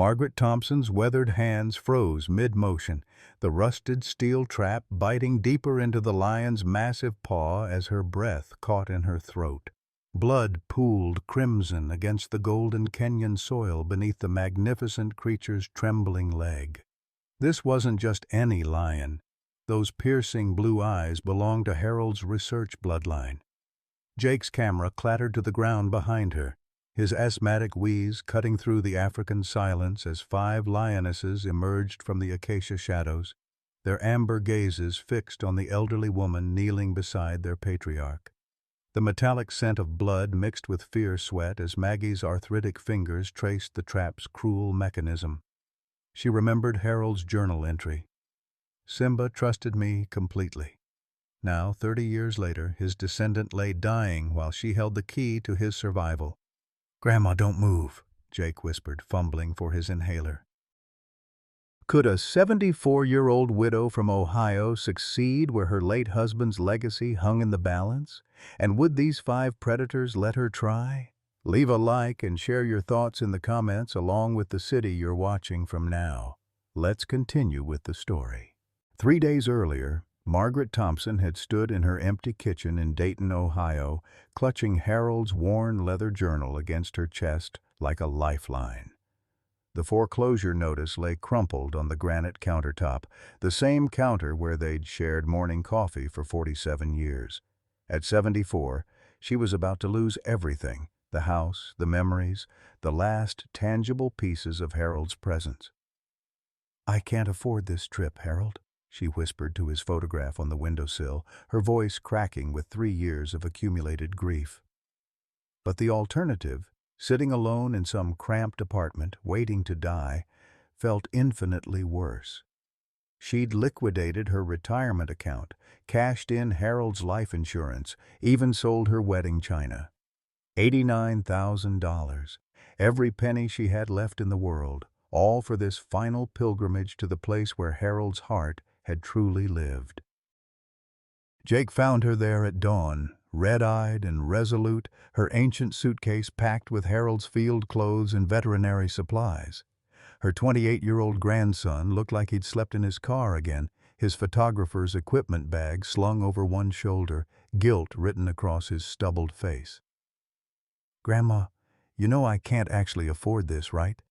Margaret Thompson's weathered hands froze mid-motion, the rusted steel trap biting deeper into the lion's massive paw as her breath caught in her throat. Blood pooled crimson against the golden Kenyan soil beneath the magnificent creature's trembling leg. This wasn't just any lion. Those piercing blue eyes belonged to Harold's research bloodline. Jake's camera clattered to the ground behind her, his asthmatic wheeze cutting through the African silence as 5 lionesses emerged from the acacia shadows, their amber gazes fixed on the elderly woman kneeling beside their patriarch. The metallic scent of blood mixed with fear sweat as Maggie's arthritic fingers traced the trap's cruel mechanism. She remembered Harold's journal entry. Simba trusted me completely. Now, 30 years later, his descendant lay dying while she held the key to his survival. "Grandma, don't move," Jake whispered, fumbling for his inhaler. Could a 74-year-old widow from Ohio succeed where her late husband's legacy hung in the balance? And would these 5 predators let her try? Leave a like and share your thoughts in the comments along with the city you're watching from now. Let's continue with the story. 3 days earlier, Margaret Thompson had stood in her empty kitchen in Dayton, Ohio, clutching Harold's worn leather journal against her chest like a lifeline. The foreclosure notice lay crumpled on the granite countertop, the same counter where they'd shared morning coffee for 47 years. At 74, she was about to lose everything: the house, the memories, the last tangible pieces of Harold's presence. "I can't afford this trip, Harold," she whispered to his photograph on the windowsill, her voice cracking with 3 years of accumulated grief. But the alternative, sitting alone in some cramped apartment, waiting to die, felt infinitely worse. She'd liquidated her retirement account, cashed in Harold's life insurance, even sold her wedding china. $89,000, every penny she had left in the world, all for this final pilgrimage to the place where Harold's heart had truly lived. Jake found her there at dawn, red-eyed and resolute, her ancient suitcase packed with Harold's field clothes and veterinary supplies. Her 28-year-old grandson looked like he'd slept in his car again, his photographer's equipment bag slung over one shoulder, guilt written across his stubbled face. "Grandma, you know I can't actually afford this, right?"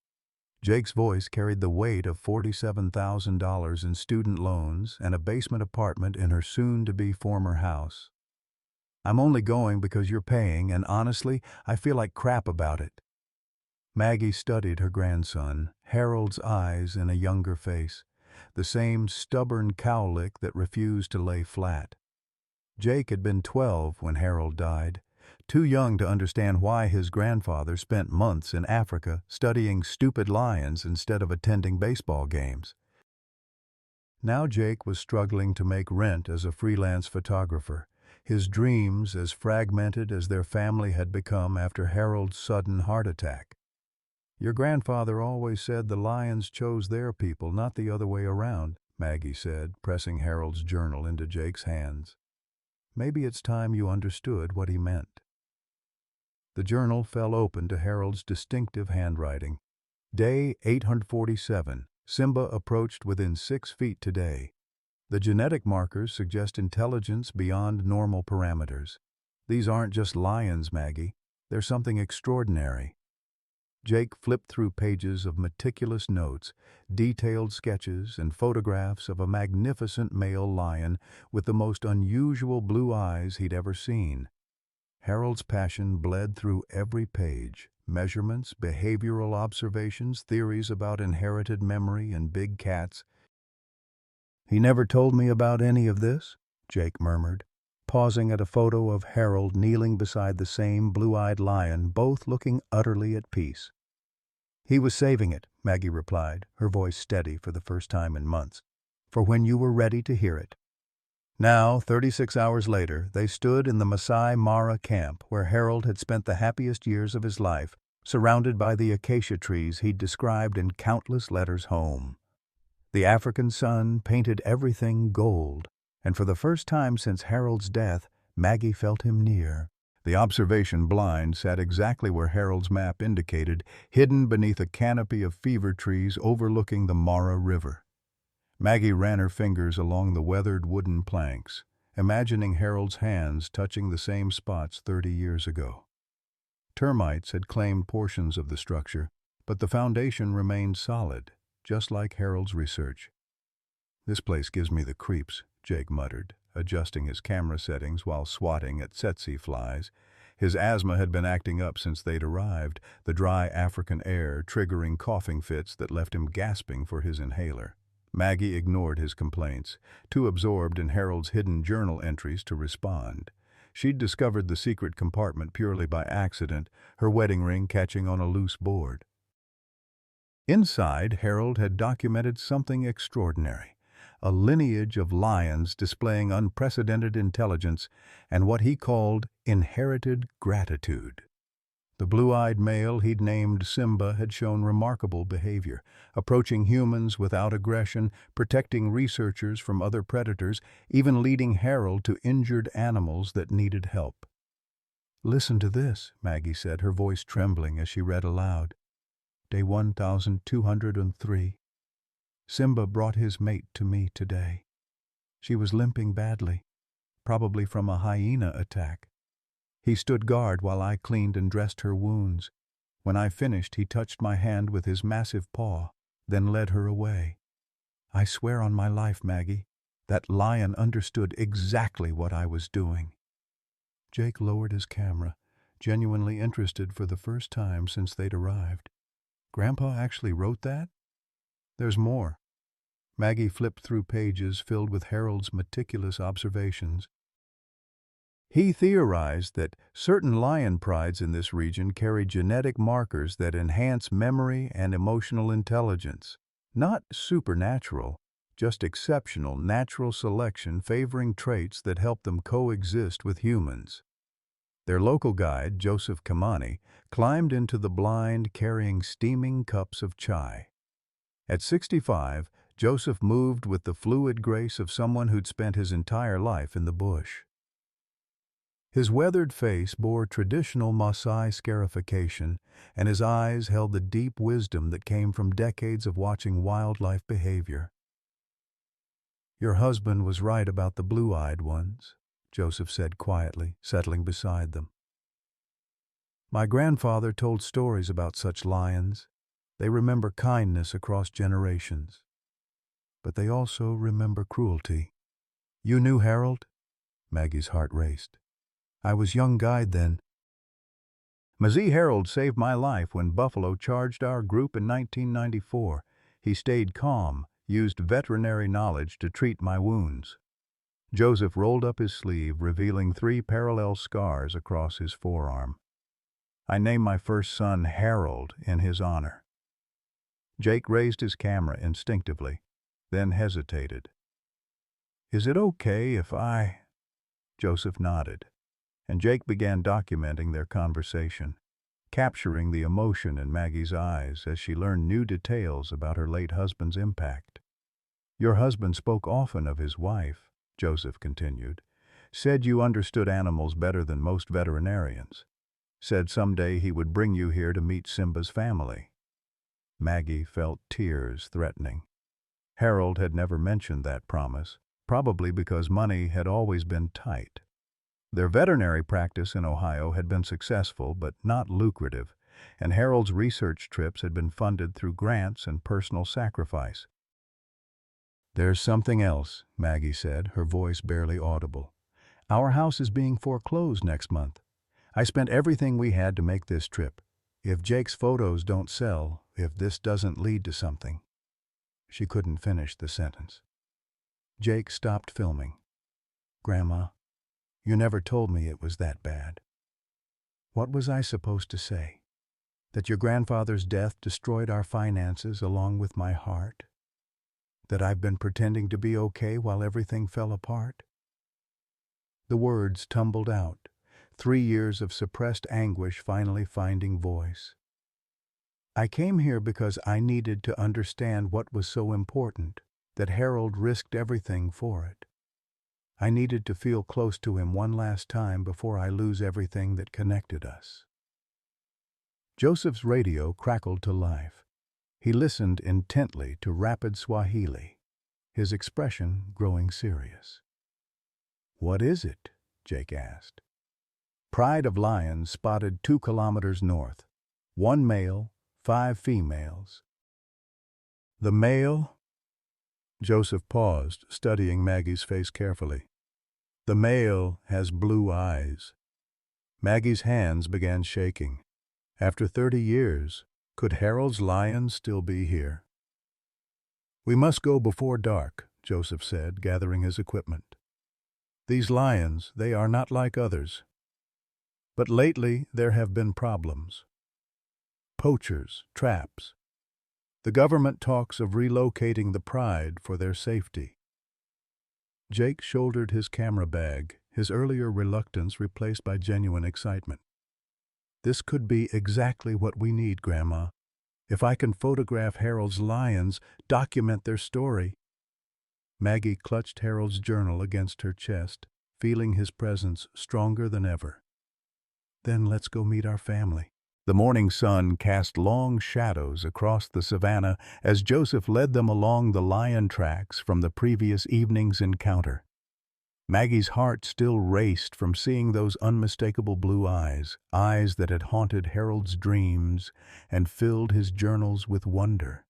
Jake's voice carried the weight of $47,000 in student loans and a basement apartment in her soon-to-be former house. "I'm only going because you're paying, and honestly, I feel like crap about it." Maggie studied her grandson, Harold's eyes in a younger face, the same stubborn cowlick that refused to lay flat. Jake had been 12 when Harold died, too young to understand why his grandfather spent months in Africa studying stupid lions instead of attending baseball games. Now Jake was struggling to make rent as a freelance photographer, his dreams as fragmented as their family had become after Harold's sudden heart attack. "Your grandfather always said the lions chose their people, not the other way around," Maggie said, pressing Harold's journal into Jake's hands. "Maybe it's time you understood what he meant." The journal fell open to Harold's distinctive handwriting. Day 847. Simba approached within 6 feet today. The genetic markers suggest intelligence beyond normal parameters. "These aren't just lions, Maggie. They're something extraordinary." Jake flipped through pages of meticulous notes, detailed sketches, and photographs of a magnificent male lion with the most unusual blue eyes he'd ever seen. Harold's passion bled through every page: measurements, behavioral observations, theories about inherited memory and big cats. "He never told me about any of this," Jake murmured, pausing at a photo of Harold kneeling beside the same blue-eyed lion, both looking utterly at peace. "He was saving it," Maggie replied, her voice steady for the first time in months, "for when you were ready to hear it." Now, 36 hours later, they stood in the Masai Mara camp where Harold had spent the happiest years of his life, surrounded by the acacia trees he'd described in countless letters home. The African sun painted everything gold, and for the first time since Harold's death, Maggie felt him near, The observation blind sat exactly where Harold's map indicated, hidden beneath a canopy of fever trees overlooking the Mara River. Maggie ran her fingers along the weathered wooden planks, imagining Harold's hands touching the same spots 30 years ago. Termites had claimed portions of the structure, but the foundation remained solid, just like Harold's research. "This place gives me the creeps," Jake muttered, adjusting his camera settings while swatting at tsetse flies. His asthma had been acting up since they'd arrived, the dry African air triggering coughing fits that left him gasping for his inhaler. Maggie ignored his complaints, too absorbed in Harold's hidden journal entries to respond. She'd discovered the secret compartment purely by accident, her wedding ring catching on a loose board. Inside, Harold had documented something extraordinary, a lineage of lions displaying unprecedented intelligence and what he called inherited gratitude. The blue-eyed male he'd named Simba had shown remarkable behavior, approaching humans without aggression, protecting researchers from other predators, even leading Harold to injured animals that needed help. "Listen to this," Maggie said, her voice trembling as she read aloud. "Day 1203. Simba brought his mate to me today. She was limping badly, probably from a hyena attack. He stood guard while I cleaned and dressed her wounds. When I finished, he touched my hand with his massive paw, then led her away. I swear on my life, Maggie, that lion understood exactly what I was doing." Jake lowered his camera, genuinely interested for the first time since they'd arrived. "Grandpa actually wrote that?" "There's more." Maggie flipped through pages filled with Harold's meticulous observations. He theorized that certain lion prides in this region carry genetic markers that enhance memory and emotional intelligence. Not supernatural, just exceptional natural selection favoring traits that help them coexist with humans. Their local guide, Joseph Kamani, climbed into the blind carrying steaming cups of chai. At 65, Joseph moved with the fluid grace of someone who'd spent his entire life in the bush. His weathered face bore traditional Maasai scarification, and his eyes held the deep wisdom that came from decades of watching wildlife behavior. "Your husband was right about the blue-eyed ones," Joseph said quietly, settling beside them. "My grandfather told stories about such lions. They remember kindness across generations. But they also remember cruelty." "You knew Harold?" Maggie's heart raced. "I was young guide then." "Mazee Harold saved my life when buffalo charged our group in 1994. He stayed calm, used veterinary knowledge to treat my wounds." Joseph rolled up his sleeve, revealing 3 parallel scars across his forearm. "I named my first son Harold in his honor." Jake raised his camera instinctively, then hesitated. "Is it okay if I—" Joseph nodded, and Jake began documenting their conversation, capturing the emotion in Maggie's eyes as she learned new details about her late husband's impact. "Your husband spoke often of his wife," Joseph continued. "Said you understood animals better than most veterinarians. Said someday he would bring you here to meet Simba's family." Maggie felt tears threatening. Harold had never mentioned that promise, probably because money had always been tight. Their veterinary practice in Ohio had been successful but not lucrative, and Harold's research trips had been funded through grants and personal sacrifice. "There's something else," Maggie said, her voice barely audible. "Our house is being foreclosed next month. I spent everything we had to make this trip. If Jake's photos don't sell, if this doesn't lead to something—" She couldn't finish the sentence. Jake stopped filming. "Grandma, you never told me it was that bad." "What was I supposed to say? That your grandfather's death destroyed our finances along with my heart? That I've been pretending to be okay while everything fell apart?" The words tumbled out, 3 years of suppressed anguish finally finding voice. "I came here because I needed to understand what was so important, that Harold risked everything for it. I needed to feel close to him one last time before I lose everything that connected us." Joseph's radio crackled to life. He listened intently to rapid Swahili, his expression growing serious. "What is it?" Jake asked. "Pride of lions spotted 2 kilometers north. 1 male, 5 females." "The male?" Joseph paused, studying Maggie's face carefully. "The male has blue eyes." Maggie's hands began shaking. After 30 years, could Harold's lions still be here? "We must go before dark," Joseph said, gathering his equipment. "These lions, they are not like others. But lately there have been problems. Poachers, traps. The government talks of relocating the Pride for their safety." Jake shouldered his camera bag, his earlier reluctance replaced by genuine excitement. "This could be exactly what we need, Grandma. If I can photograph Harold's lions, document their story." Maggie clutched Harold's journal against her chest, feeling his presence stronger than ever. "Then let's go meet our family." The morning sun cast long shadows across the savannah as Joseph led them along the lion tracks from the previous evening's encounter. Maggie's heart still raced from seeing those unmistakable blue eyes, eyes that had haunted Harold's dreams and filled his journals with wonder.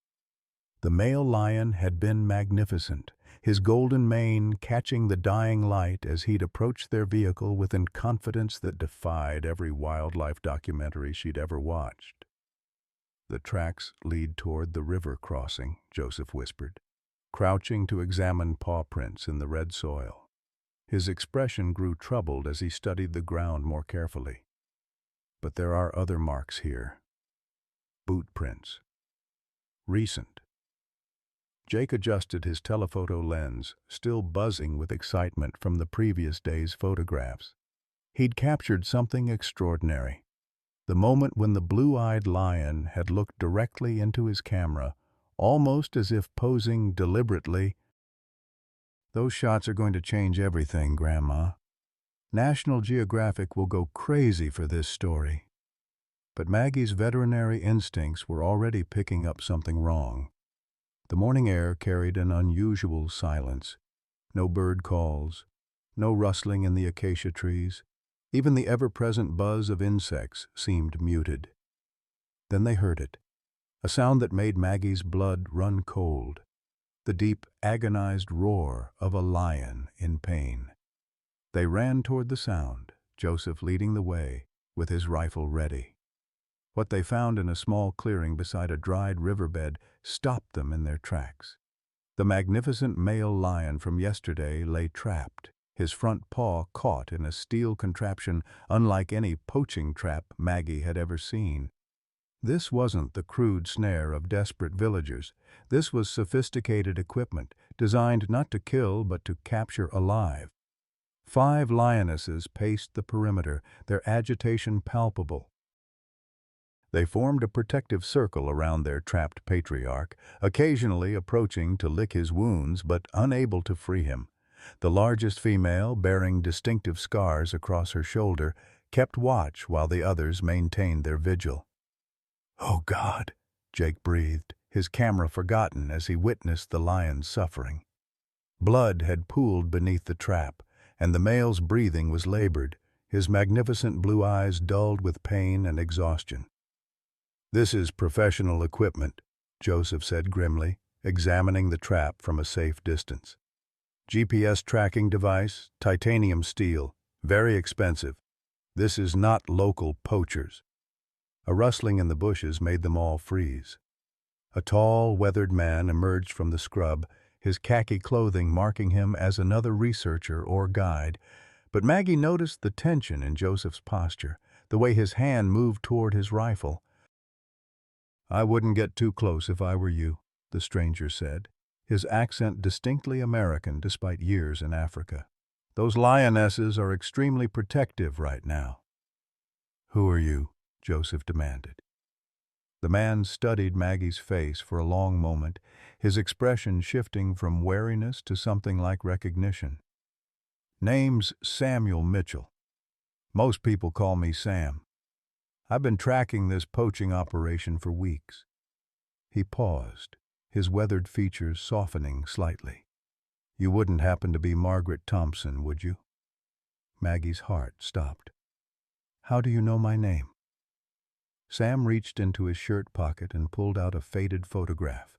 The male lion had been magnificent, his golden mane catching the dying light as he'd approached their vehicle with a confidence that defied every wildlife documentary she'd ever watched. "The tracks lead toward the river crossing," Joseph whispered, crouching to examine paw prints in the red soil. His expression grew troubled as he studied the ground more carefully. "But there are other marks here. Boot prints. Recent." Jake adjusted his telephoto lens, still buzzing with excitement from the previous day's photographs. He'd captured something extraordinary. The moment when the blue-eyed lion had looked directly into his camera, almost as if posing deliberately. "Those shots are going to change everything, Grandma. National Geographic will go crazy for this story." But Maggie's veterinary instincts were already picking up something wrong. The morning air carried an unusual silence. No bird calls, no rustling in the acacia trees. Even the ever-present buzz of insects seemed muted. Then they heard it, a sound that made Maggie's blood run cold. The deep, agonized roar of a lion in pain. They ran toward the sound, Joseph leading the way, with his rifle ready. What they found in a small clearing beside a dried riverbed stopped them in their tracks. The magnificent male lion from yesterday lay trapped, his front paw caught in a steel contraption unlike any poaching trap Maggie had ever seen. This wasn't the crude snare of desperate villagers. This was sophisticated equipment, designed not to kill but to capture alive. 5 lionesses paced the perimeter, their agitation palpable. They formed a protective circle around their trapped patriarch, occasionally approaching to lick his wounds but unable to free him. The largest female, bearing distinctive scars across her shoulder, kept watch while the others maintained their vigil. "Oh God," Jake breathed, his camera forgotten as he witnessed the lion's suffering. Blood had pooled beneath the trap, and the male's breathing was labored, his magnificent blue eyes dulled with pain and exhaustion. "This is professional equipment," Joseph said grimly, examining the trap from a safe distance. "GPS tracking device, titanium steel, very expensive. This is not local poachers." A rustling in the bushes made them all freeze. A tall, weathered man emerged from the scrub, his khaki clothing marking him as another researcher or guide. But Maggie noticed the tension in Joseph's posture, the way his hand moved toward his rifle. "I wouldn't get too close if I were you," the stranger said, his accent distinctly American despite years in Africa. "Those lionesses are extremely protective right now." "Who are you?" Joseph demanded. The man studied Maggie's face for a long moment, his expression shifting from wariness to something like recognition. Name's Samuel Mitchell. Most people call me Sam. I've been tracking this poaching operation for weeks." He paused, his weathered features softening slightly. "You wouldn't happen to be Margaret Thompson, would you?" Maggie's heart stopped. "How do you know my name?" Sam reached into his shirt pocket and pulled out a faded photograph.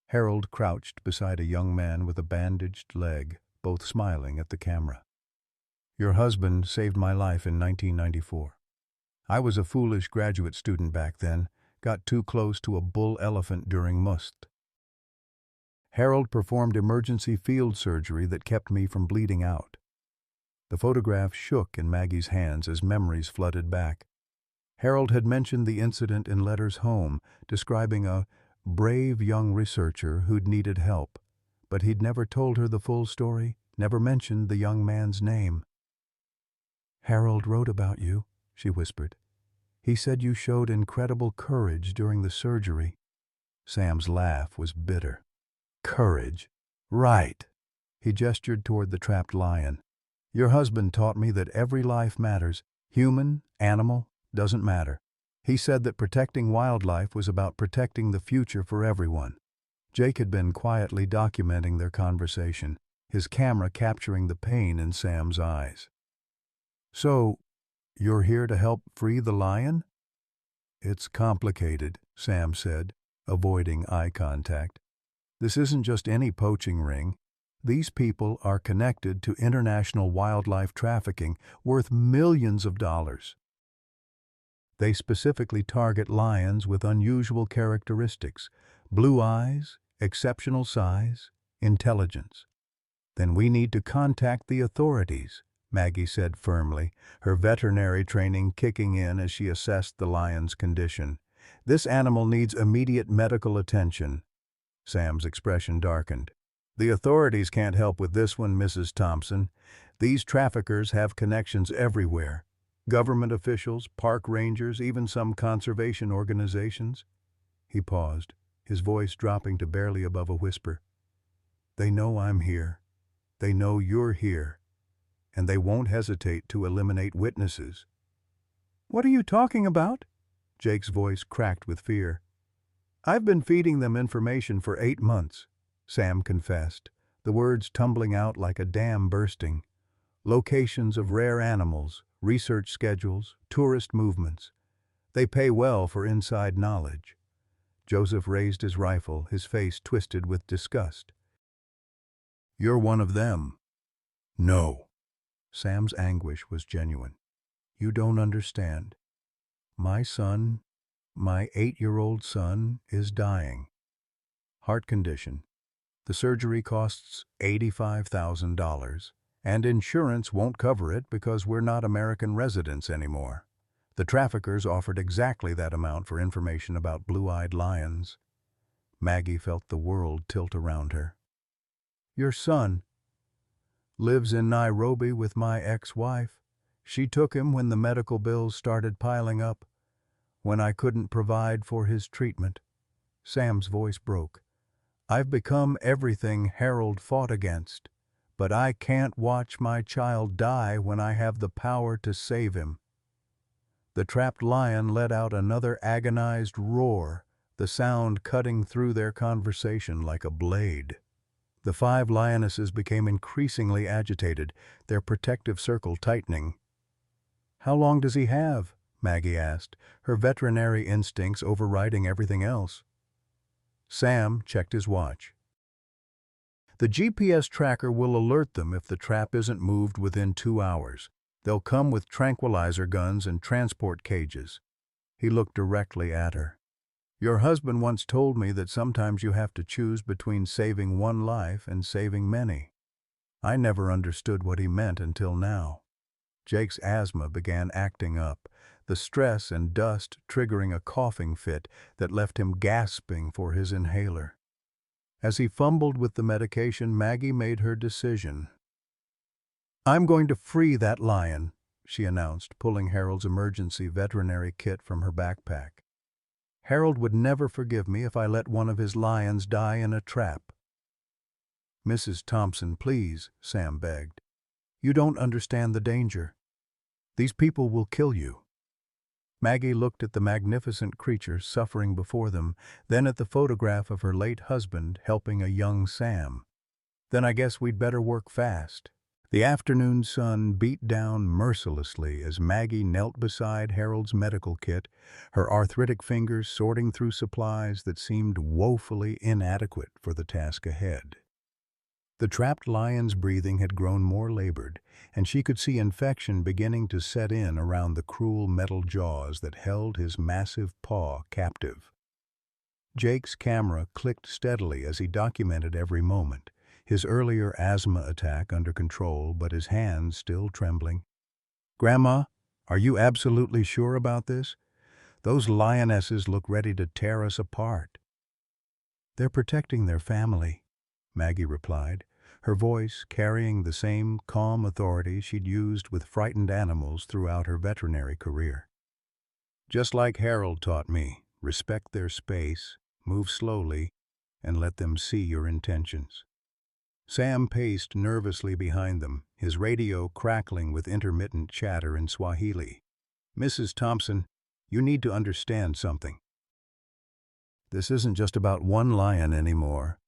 Harold crouched beside a young man with a bandaged leg, both smiling at the camera. "Your husband saved my life in 1994. I was a foolish graduate student back then, got too close to a bull elephant during must. Harold performed emergency field surgery that kept me from bleeding out." The photograph shook in Maggie's hands as memories flooded back. Harold had mentioned the incident in letters home, describing a brave young researcher who'd needed help, but he'd never told her the full story, never mentioned the young man's name. "Harold wrote about you," she whispered. "He said you showed incredible courage during the surgery." Sam's laugh was bitter. "Courage? Right." He gestured toward the trapped lion. "Your husband taught me that every life matters. Human, animal, doesn't matter. He said that protecting wildlife was about protecting the future for everyone." Jake had been quietly documenting their conversation, his camera capturing the pain in Sam's eyes. "So, you're here to help free the lion?" "It's complicated," Sam said, avoiding eye contact. "This isn't just any poaching ring. These people are connected to international wildlife trafficking worth millions of dollars. They specifically target lions with unusual characteristics: blue eyes, exceptional size, intelligence." "Then we need to contact the authorities," Maggie said firmly, her veterinary training kicking in as she assessed the lion's condition. "This animal needs immediate medical attention." Sam's expression darkened. "The authorities can't help with this one, Mrs. Thompson. These traffickers have connections everywhere. Government officials, park rangers, even some conservation organizations." He paused, his voice dropping to barely above a whisper. "They know I'm here. They know you're here. And they won't hesitate to eliminate witnesses." "What are you talking about?" Jake's voice cracked with fear. "I've been feeding them information for 8 months, Sam confessed, the words tumbling out like a dam bursting. "Locations of rare animals, research schedules, tourist movements. They pay well for inside knowledge." Joseph raised his rifle, his face twisted with disgust. "You're one of them." "No." Sam's anguish was genuine. "You don't understand. My son, my 8-year-old son, is dying. Heart condition. The surgery costs $85,000, and insurance won't cover it because we're not American residents anymore. The traffickers offered exactly that amount for information about blue-eyed lions." Maggie felt the world tilt around her. "Your son lives in Nairobi with my ex-wife. She took him when the medical bills started piling up, when I couldn't provide for his treatment." Sam's voice broke. "I've become everything Harold fought against, but I can't watch my child die when I have the power to save him." The trapped lion let out another agonized roar, the sound cutting through their conversation like a blade. The 5 lionesses became increasingly agitated, their protective circle tightening. "How long does he have?" Maggie asked, her veterinary instincts overriding everything else. Sam checked his watch. "The GPS tracker will alert them if the trap isn't moved within 2 hours. They'll come with tranquilizer guns and transport cages." He looked directly at her. "Your husband once told me that sometimes you have to choose between saving one life and saving many. I never understood what he meant until now." Jake's asthma began acting up, the stress and dust triggering a coughing fit that left him gasping for his inhaler. As he fumbled with the medication, Maggie made her decision. "I'm going to free that lion," she announced, pulling Harold's emergency veterinary kit from her backpack. "Harold would never forgive me if I let one of his lions die in a trap." "Mrs. Thompson, please," Sam begged. You don't understand the danger. These people will kill you." Maggie looked at the magnificent creature suffering before them, then at the photograph of her late husband helping a young Sam. "Then I guess we'd better work fast." The afternoon sun beat down mercilessly as Maggie knelt beside Harold's medical kit, her arthritic fingers sorting through supplies that seemed woefully inadequate for the task ahead. The trapped lion's breathing had grown more labored, and she could see infection beginning to set in around the cruel metal jaws that held his massive paw captive. Jake's camera clicked steadily as he documented every moment, his earlier asthma attack under control but his hands still trembling. "Grandma, are you absolutely sure about this? Those lionesses look ready to tear us apart." "They're protecting their family," Maggie replied, her voice carrying the same calm authority she'd used with frightened animals throughout her veterinary career. "Just like Harold taught me, respect their space, move slowly, and let them see your intentions." Sam paced nervously behind them, his radio crackling with intermittent chatter in Swahili. "Mrs. Thompson, you need to understand something. This isn't just about one lion anymore.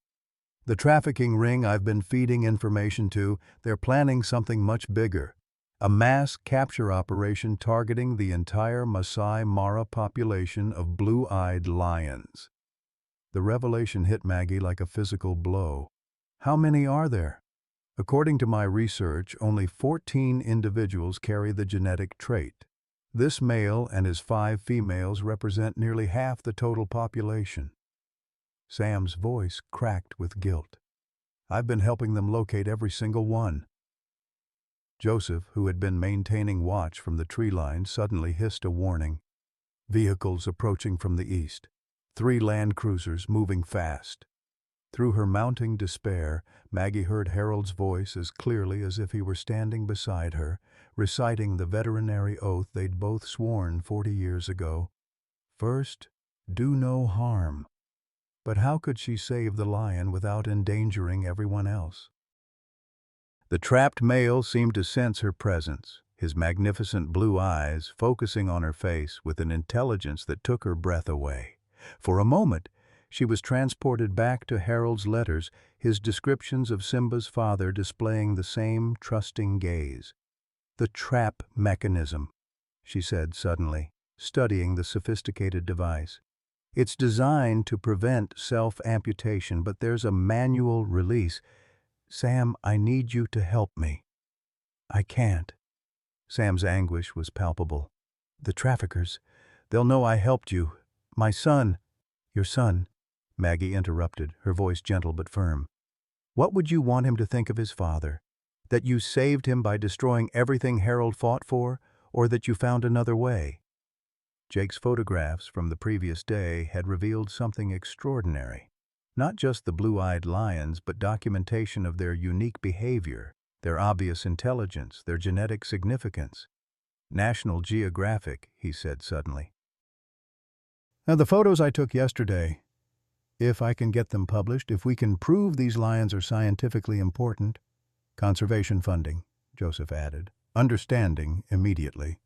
The trafficking ring I've been feeding information to, they're planning something much bigger. A mass capture operation targeting the entire Masai Mara population of blue-eyed lions." The revelation hit Maggie like a physical blow. "How many are there?" "According to my research, only 14 individuals carry the genetic trait. This male and his 5 females represent nearly half the total population." Sam's voice cracked with guilt. "I've been helping them locate every single one." Joseph, who had been maintaining watch from the tree line, suddenly hissed a warning. Vehicles approaching from the east. 3 land cruisers moving fast. Through her mounting despair, Maggie heard Harold's voice as clearly as if he were standing beside her, reciting the veterinary oath they'd both sworn 40 years ago. First, do no harm. But how could she save the lion without endangering everyone else? The trapped male seemed to sense her presence, his magnificent blue eyes focusing on her face with an intelligence that took her breath away. For a moment, she was transported back to Harold's letters, his descriptions of Simba's father displaying the same trusting gaze. "The trap mechanism," she said suddenly, studying the sophisticated device. "It's designed to prevent self-amputation, but there's a manual release. Sam, I need you to help me." "I can't." Sam's anguish was palpable. "The traffickers, they'll know I helped you. My son—" "Your son," Maggie interrupted, her voice gentle but firm. "What would you want him to think of his father? That you saved him by destroying everything Harold fought for, or that you found another way?" Jake's photographs from the previous day had revealed something extraordinary. Not just the blue-eyed lions, but documentation of their unique behavior, their obvious intelligence, their genetic significance. "National Geographic," he said suddenly. "Now, the photos I took yesterday, if I can get them published, if we can prove these lions are scientifically important—" "Conservation funding," Joseph added, understanding immediately.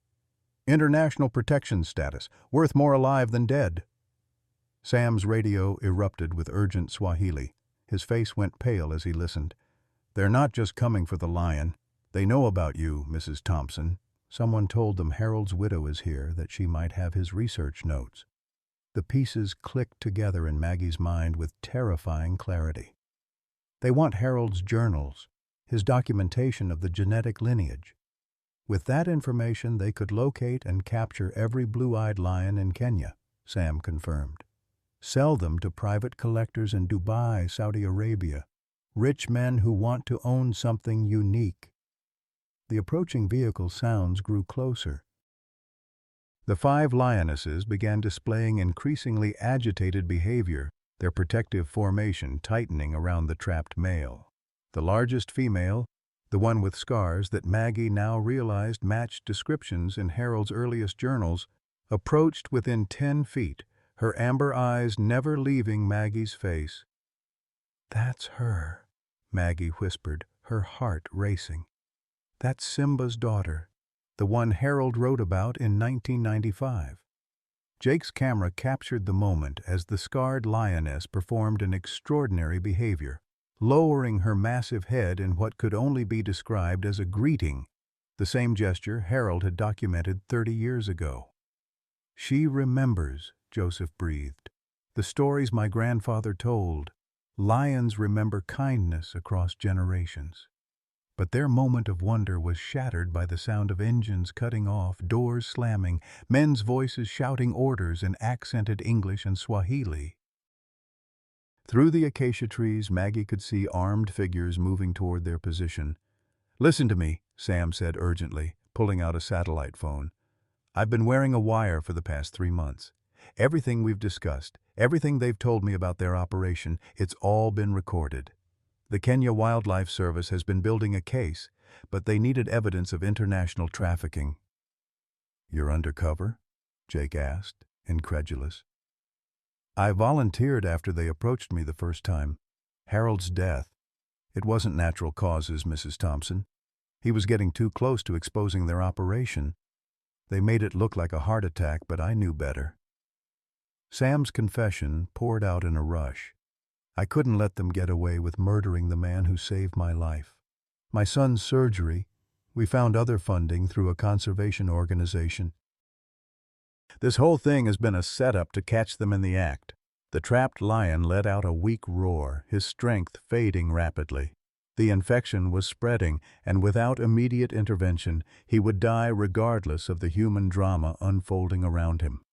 "International protection status, worth more alive than dead." Sam's radio erupted with urgent Swahili. His face went pale as he listened. "They're not just coming for the lion. They know about you, Mrs. Thompson. Someone told them Harold's widow is here, that she might have his research notes." The pieces clicked together in Maggie's mind with terrifying clarity. "They want Harold's journals, his documentation of the genetic lineage. With that information, they could locate and capture every blue-eyed lion in Kenya," Sam confirmed. "Sell them to private collectors in Dubai, Saudi Arabia, rich men who want to own something unique." The approaching vehicle sounds grew closer. The 5 lionesses began displaying increasingly agitated behavior, their protective formation tightening around the trapped male. The largest female, the one with scars that Maggie now realized matched descriptions in Harold's earliest journals, approached within 10 feet, her amber eyes never leaving Maggie's face. "That's her," Maggie whispered, her heart racing. That's Simba's daughter, the one Harold wrote about in 1995. Jake's camera captured the moment as the scarred lioness performed an extraordinary behavior, lowering her massive head in what could only be described as a greeting, the same gesture Harold had documented 30 years ago. "She remembers," Joseph breathed. "The stories my grandfather told. Lions remember kindness across generations." But their moment of wonder was shattered by the sound of engines cutting off, doors slamming, men's voices shouting orders in accented English and Swahili. Through the acacia trees, Maggie could see armed figures moving toward their position. "Listen to me," Sam said urgently, pulling out a satellite phone. "I've been wearing a wire for the past 3 months. Everything we've discussed, everything they've told me about their operation, it's all been recorded. The Kenya Wildlife Service has been building a case, but they needed evidence of international trafficking." "You're undercover?" Jake asked, incredulous. "I volunteered after they approached me the first time. Harold's death. It wasn't natural causes, Mrs. Thompson. He was getting too close to exposing their operation. They made it look like a heart attack, but I knew better." Sam's confession poured out in a rush. "I couldn't let them get away with murdering the man who saved my life. My son's surgery, we found other funding through a conservation organization. This whole thing has been a setup to catch them in the act." The trapped lion let out a weak roar, his strength fading rapidly. The infection was spreading, and without immediate intervention, he would die regardless of the human drama unfolding around him.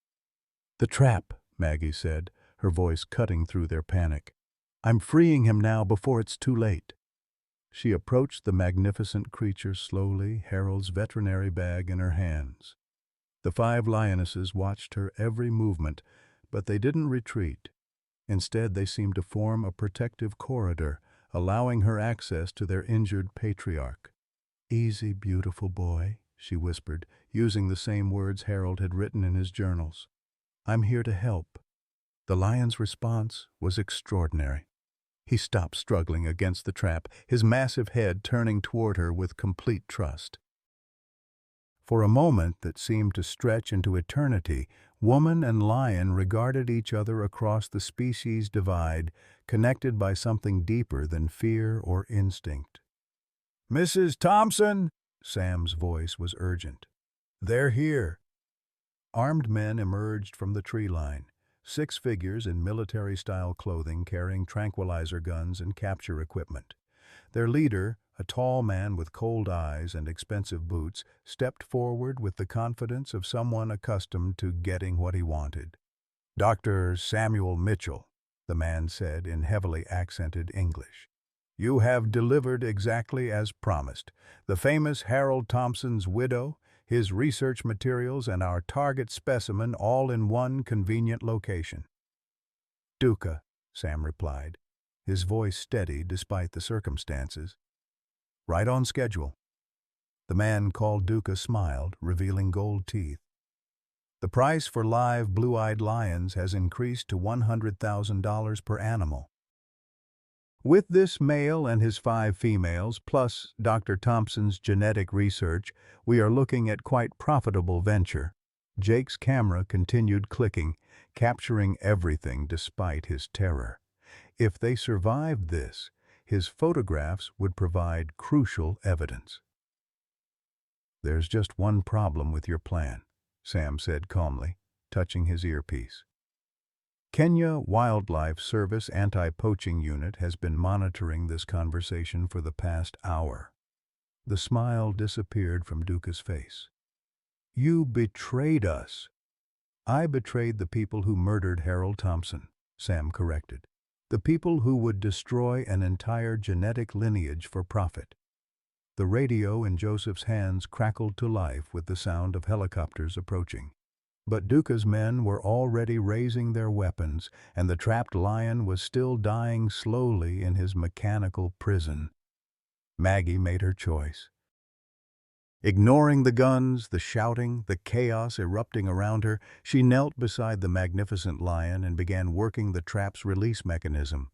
"The trap," Maggie said, her voice cutting through their panic. "I'm freeing him now before it's too late." She approached the magnificent creature slowly, Harold's veterinary bag in her hands. The 5 lionesses watched her every movement, but they didn't retreat. Instead, they seemed to form a protective corridor, allowing her access to their injured patriarch. "Easy, beautiful boy," she whispered, using the same words Harold had written in his journals. "I'm here to help." The lion's response was extraordinary. He stopped struggling against the trap, his massive head turning toward her with complete trust. For a moment that seemed to stretch into eternity, woman and lion regarded each other across the species divide, connected by something deeper than fear or instinct. "Mrs. Thompson!" Sam's voice was urgent. "They're here." Armed men emerged from the tree line, 6 figures in military-style clothing carrying tranquilizer guns and capture equipment. Their leader, a tall man with cold eyes and expensive boots, stepped forward with the confidence of someone accustomed to getting what he wanted. "Dr. Samuel Mitchell," the man said in heavily accented English. "You have delivered exactly as promised. The famous Harold Thompson's widow, his research materials, and our target specimen all in one convenient location." "Duca," Sam replied, his voice steady despite the circumstances. "Right on schedule." The man called Duca smiled, revealing gold teeth. "The price for live blue-eyed lions has increased to $100,000 per animal. With this male and his 5 females, plus Dr. Thompson's genetic research, we are looking at quite profitable venture." Jake's camera continued clicking, capturing everything despite his terror. If they survived this, his photographs would provide crucial evidence. "There's just one problem with your plan," Sam said calmly, touching his earpiece. "Kenya Wildlife Service Anti-Poaching Unit has been monitoring this conversation for the past hour." The smile disappeared from Duca's face. "You betrayed us." "I betrayed the people who murdered Harold Thompson," Sam corrected. "The people who would destroy an entire genetic lineage for profit." The radio in Joseph's hands crackled to life with the sound of helicopters approaching. But Duca's men were already raising their weapons, and the trapped lion was still dying slowly in his mechanical prison. Maggie made her choice. Ignoring the guns, the shouting, the chaos erupting around her, she knelt beside the magnificent lion and began working the trap's release mechanism.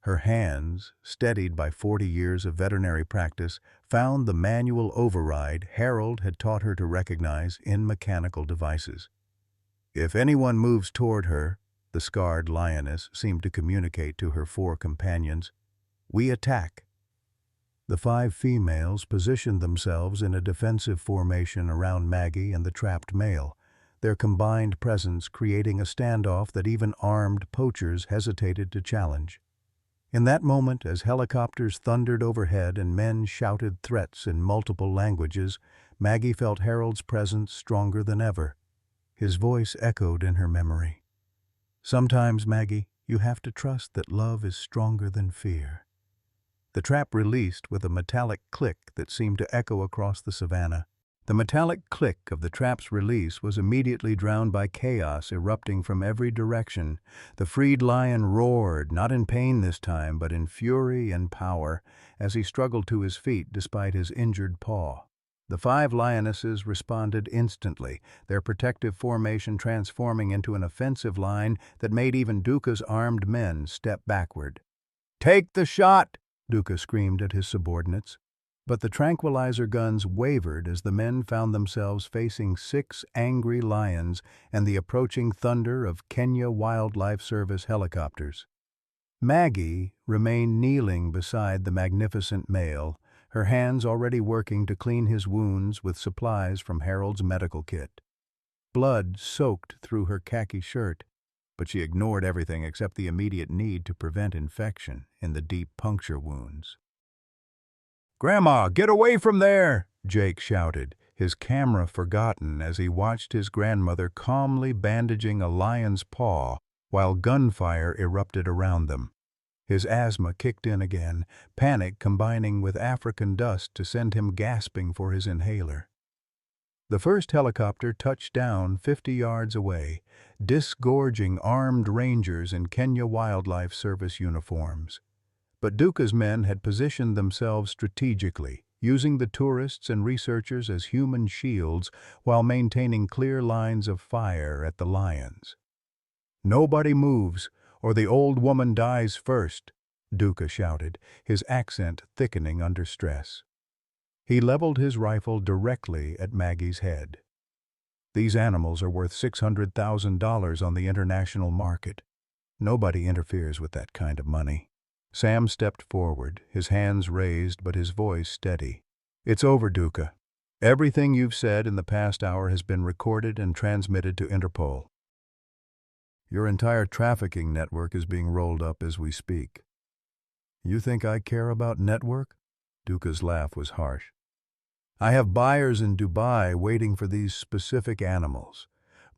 Her hands, steadied by 40 years of veterinary practice, found the manual override Harold had taught her to recognize in mechanical devices. If anyone moves toward her, the scarred lioness seemed to communicate to her 4 companions, we attack. The 5 females positioned themselves in a defensive formation around Maggie and the trapped male, their combined presence creating a standoff that even armed poachers hesitated to challenge. In that moment, as helicopters thundered overhead and men shouted threats in multiple languages, Maggie felt Harold's presence stronger than ever. His voice echoed in her memory. Sometimes, Maggie, you have to trust that love is stronger than fear. The trap released with a metallic click that seemed to echo across the savannah. The metallic click of the trap's release was immediately drowned by chaos erupting from every direction. The freed lion roared, not in pain this time, but in fury and power, as he struggled to his feet despite his injured paw. The 5 lionesses responded instantly, their protective formation transforming into an offensive line that made even Duca's armed men step backward. "Take the shot!" Duca screamed at his subordinates. But the tranquilizer guns wavered as the men found themselves facing 6 angry lions and the approaching thunder of Kenya Wildlife Service helicopters. Maggie remained kneeling beside the magnificent male, her hands already working to clean his wounds with supplies from Harold's medical kit. Blood soaked through her khaki shirt, but she ignored everything except the immediate need to prevent infection in the deep puncture wounds. "Grandma, get away from there!" Jake shouted, his camera forgotten as he watched his grandmother calmly bandaging a lion's paw while gunfire erupted around them. His asthma kicked in again, panic combining with African dust to send him gasping for his inhaler. The first helicopter touched down 50 yards away, disgorging armed rangers in Kenya Wildlife Service uniforms. But Duca's men had positioned themselves strategically, using the tourists and researchers as human shields while maintaining clear lines of fire at the lions. "Nobody moves, or the old woman dies first," Duca shouted, his accent thickening under stress. He leveled his rifle directly at Maggie's head. "These animals are worth $600,000 on the international market. Nobody interferes with that kind of money." Sam stepped forward, his hands raised but his voice steady. "It's over, Duca. Everything you've said in the past hour has been recorded and transmitted to Interpol. Your entire trafficking network is being rolled up as we speak." "You think I care about network?" Duca's laugh was harsh. "I have buyers in Dubai waiting for these specific animals.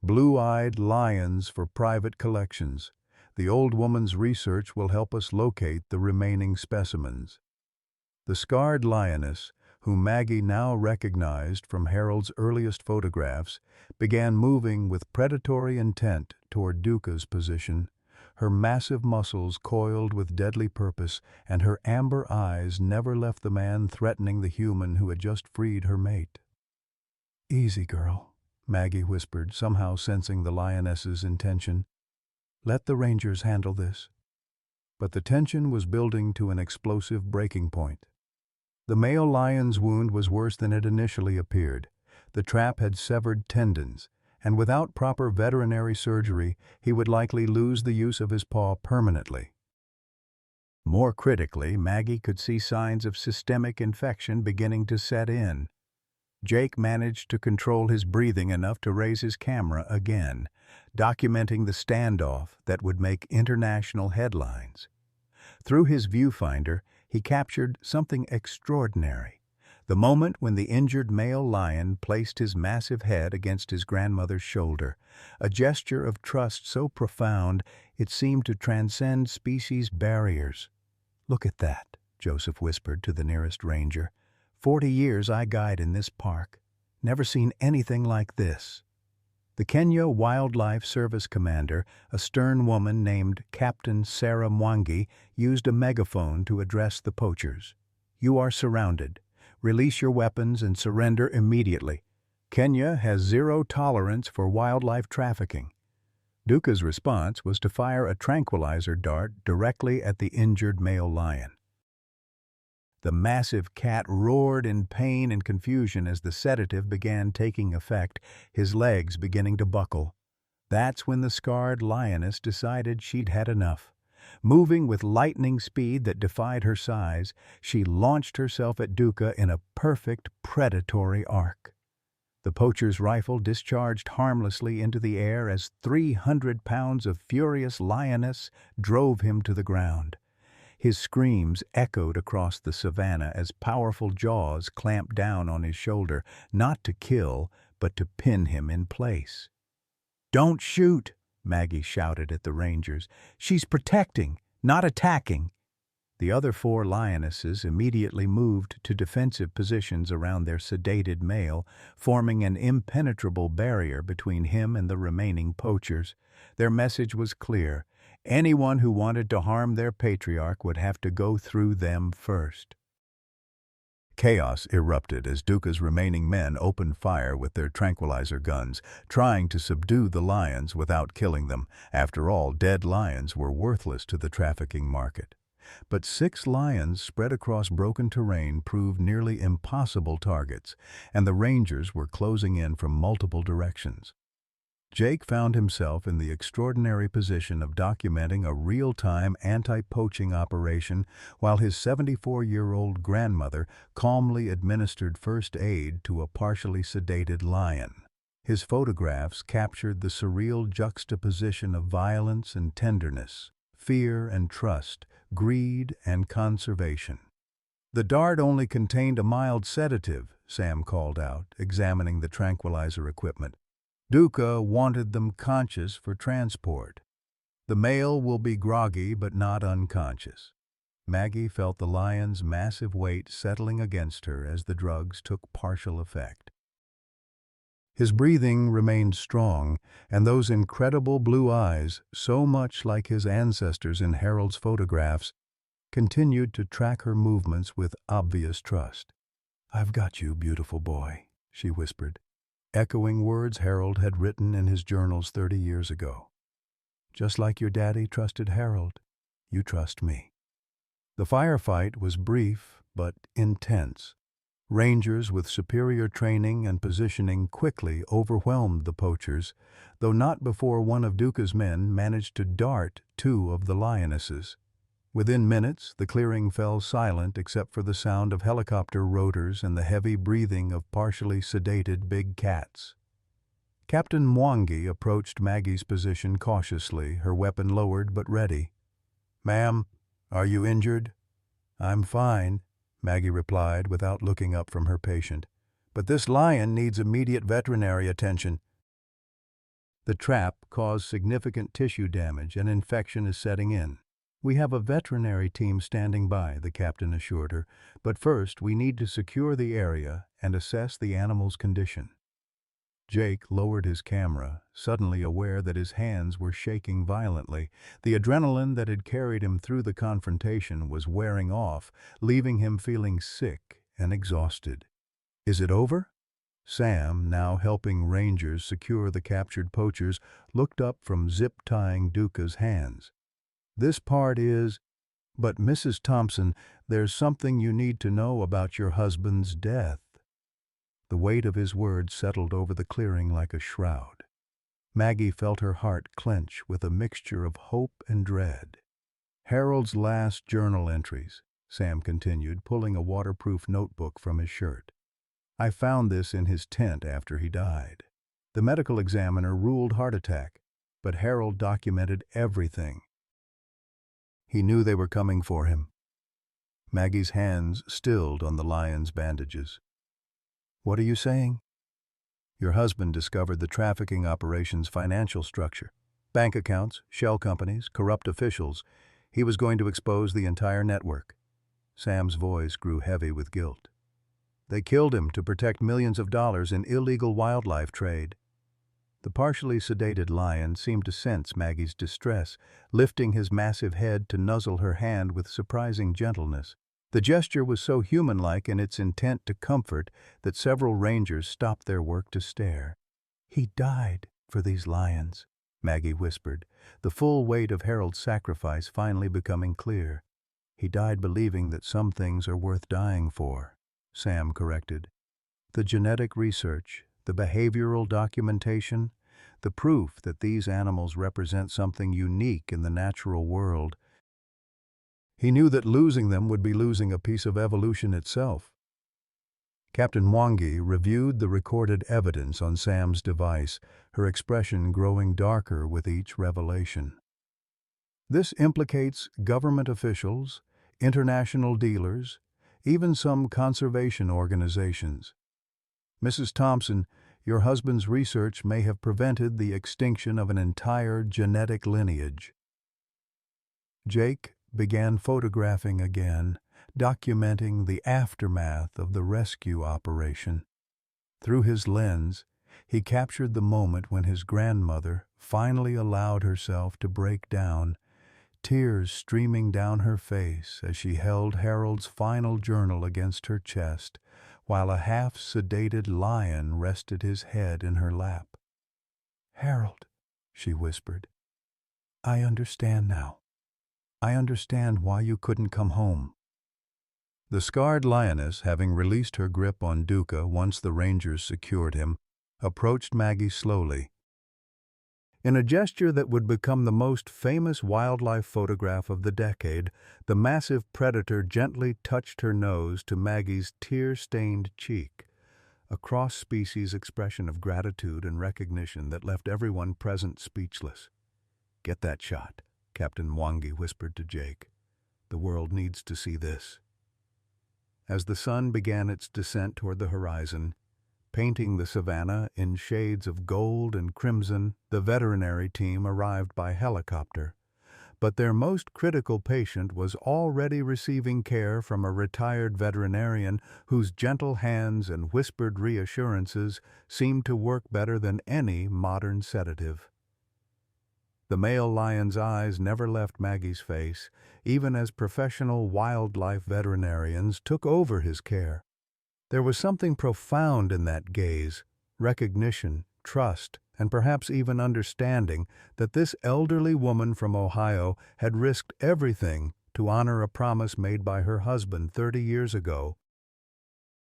Blue-eyed lions for private collections. The old woman's research will help us locate the remaining specimens." The scarred lioness, whom Maggie now recognized from Harold's earliest photographs, began moving with predatory intent toward Duca's position, her massive muscles coiled with deadly purpose, and her amber eyes never left the man threatening the human who had just freed her mate. "Easy, girl," Maggie whispered, somehow sensing the lioness's intention. "Let the rangers handle this." But the tension was building to an explosive breaking point. The male lion's wound was worse than it initially appeared. The trap had severed tendons, and without proper veterinary surgery, he would likely lose the use of his paw permanently. More critically, Maggie could see signs of systemic infection beginning to set in. Jake managed to control his breathing enough to raise his camera again, documenting the standoff that would make international headlines. Through his viewfinder, he captured something extraordinary. The moment when the injured male lion placed his massive head against his grandmother's shoulder, a gesture of trust so profound it seemed to transcend species barriers. "Look at that," Joseph whispered to the nearest ranger. 40 years I guide in this park. Never seen anything like this." The Kenya Wildlife Service commander, a stern woman named Captain Sarah Mwangi, used a megaphone to address the poachers. "You are surrounded. Release your weapons and surrender immediately. Kenya has zero tolerance for wildlife trafficking." Duca's response was to fire a tranquilizer dart directly at the injured male lion. The massive cat roared in pain and confusion as the sedative began taking effect, his legs beginning to buckle. That's when the scarred lioness decided she'd had enough. Moving with lightning speed that defied her size, she launched herself at Duca in a perfect predatory arc. The poacher's rifle discharged harmlessly into the air as 300 pounds of furious lioness drove him to the ground. His screams echoed across the savannah as powerful jaws clamped down on his shoulder, not to kill, but to pin him in place. "Don't shoot!" Maggie shouted at the rangers. "She's protecting, not attacking." The other 4 lionesses immediately moved to defensive positions around their sedated male, forming an impenetrable barrier between him and the remaining poachers. Their message was clear. Anyone who wanted to harm their patriarch would have to go through them first. Chaos erupted as Duca's remaining men opened fire with their tranquilizer guns, trying to subdue the lions without killing them. After all, dead lions were worthless to the trafficking market. But 6 lions spread across broken terrain proved nearly impossible targets, and the rangers were closing in from multiple directions. Jake found himself in the extraordinary position of documenting a real-time anti-poaching operation while his 74-year-old grandmother calmly administered first aid to a partially sedated lion. His photographs captured the surreal juxtaposition of violence and tenderness, fear and trust, greed and conservation. "The dart only contained a mild sedative," Sam called out, examining the tranquilizer equipment. "Duca wanted them conscious for transport. The male will be groggy but not unconscious." Maggie felt the lion's massive weight settling against her as the drugs took partial effect. His breathing remained strong, and those incredible blue eyes, so much like his ancestors in Harold's photographs, continued to track her movements with obvious trust. "I've got you, beautiful boy," she whispered, echoing words Harold had written in his journals 30 years ago. "Just like your daddy trusted Harold, you trust me." The firefight was brief but intense. Rangers with superior training and positioning quickly overwhelmed the poachers, though not before one of Duca's men managed to dart 2 of the lionesses. Within minutes, the clearing fell silent except for the sound of helicopter rotors and the heavy breathing of partially sedated big cats. Captain Mwangi approached Maggie's position cautiously, her weapon lowered but ready. "Ma'am, are you injured?" "I'm fine," Maggie replied without looking up from her patient. "But this lion needs immediate veterinary attention." The trap caused significant tissue damage and infection is setting in. "We have a veterinary team standing by," the captain assured her, "but first we need to secure the area and assess the animal's condition." Jake lowered his camera, suddenly aware that his hands were shaking violently. The adrenaline that had carried him through the confrontation was wearing off, leaving him feeling sick and exhausted. "Is it over?" Sam, now helping rangers secure the captured poachers, looked up from zip-tying Duca's hands. "This part is, but Mrs. Thompson, there's something you need to know about your husband's death." The weight of his words settled over the clearing like a shroud. Maggie felt her heart clench with a mixture of hope and dread. "Harold's last journal entries," Sam continued, pulling a waterproof notebook from his shirt. "I found this in his tent after he died. The medical examiner ruled heart attack, but Harold documented everything. He knew they were coming for him." Maggie's hands stilled on the lion's bandages. "What are you saying?" "Your husband discovered the trafficking operation's financial structure. Bank accounts, shell companies, corrupt officials. He was going to expose the entire network." Sam's voice grew heavy with guilt. "They killed him to protect millions of dollars in illegal wildlife trade." The partially sedated lion seemed to sense Maggie's distress, lifting his massive head to nuzzle her hand with surprising gentleness. The gesture was so human-like in its intent to comfort that several rangers stopped their work to stare. "He died for these lions," Maggie whispered, the full weight of Harold's sacrifice finally becoming clear. He died believing that some things are worth dying for, Sam corrected. The genetic research, the behavioral documentation, the proof that these animals represent something unique in the natural world. He knew that losing them would be losing a piece of evolution itself. Captain Mwangi reviewed the recorded evidence on Sam's device, her expression growing darker with each revelation. This implicates government officials, international dealers, even some conservation organizations. Mrs. Thompson, your husband's research may have prevented the extinction of an entire genetic lineage. Jake began photographing again, documenting the aftermath of the rescue operation. Through his lens, he captured the moment when his grandmother finally allowed herself to break down, tears streaming down her face as she held Harold's final journal against her chest, while a half-sedated lion rested his head in her lap. "Harold," she whispered, "I understand now. I understand why you couldn't come home." The scarred lioness, having released her grip on Duca once the rangers secured him, approached Maggie slowly. In a gesture that would become the most famous wildlife photograph of the decade, the massive predator gently touched her nose to Maggie's tear-stained cheek, a cross-species expression of gratitude and recognition that left everyone present speechless. "Get that shot," Captain Mwangi whispered to Jake. "The world needs to see this." As the sun began its descent toward the horizon, painting the savannah in shades of gold and crimson, the veterinary team arrived by helicopter. But their most critical patient was already receiving care from a retired veterinarian whose gentle hands and whispered reassurances seemed to work better than any modern sedative. The male lion's eyes never left Maggie's face, even as professional wildlife veterinarians took over his care. There was something profound in that gaze, recognition, trust, and perhaps even understanding that this elderly woman from Ohio had risked everything to honor a promise made by her husband 30 years ago.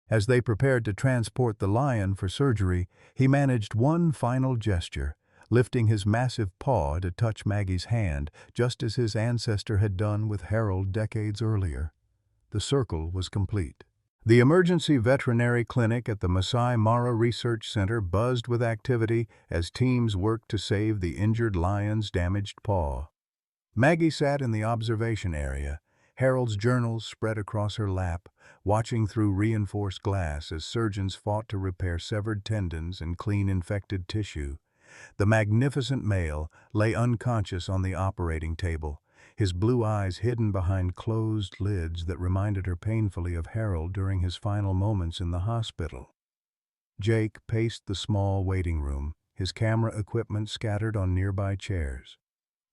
As they prepared to transport the lion for surgery, he managed one final gesture, lifting his massive paw to touch Maggie's hand, just as his ancestor had done with Harold decades earlier. The circle was complete. The emergency veterinary clinic at the Masai Mara Research Center buzzed with activity as teams worked to save the injured lion's damaged paw. Maggie sat in the observation area, Harold's journals spread across her lap, watching through reinforced glass as surgeons fought to repair severed tendons and clean infected tissue. The magnificent male lay unconscious on the operating table, his blue eyes hidden behind closed lids that reminded her painfully of Harold during his final moments in the hospital. Jake paced the small waiting room, his camera equipment scattered on nearby chairs.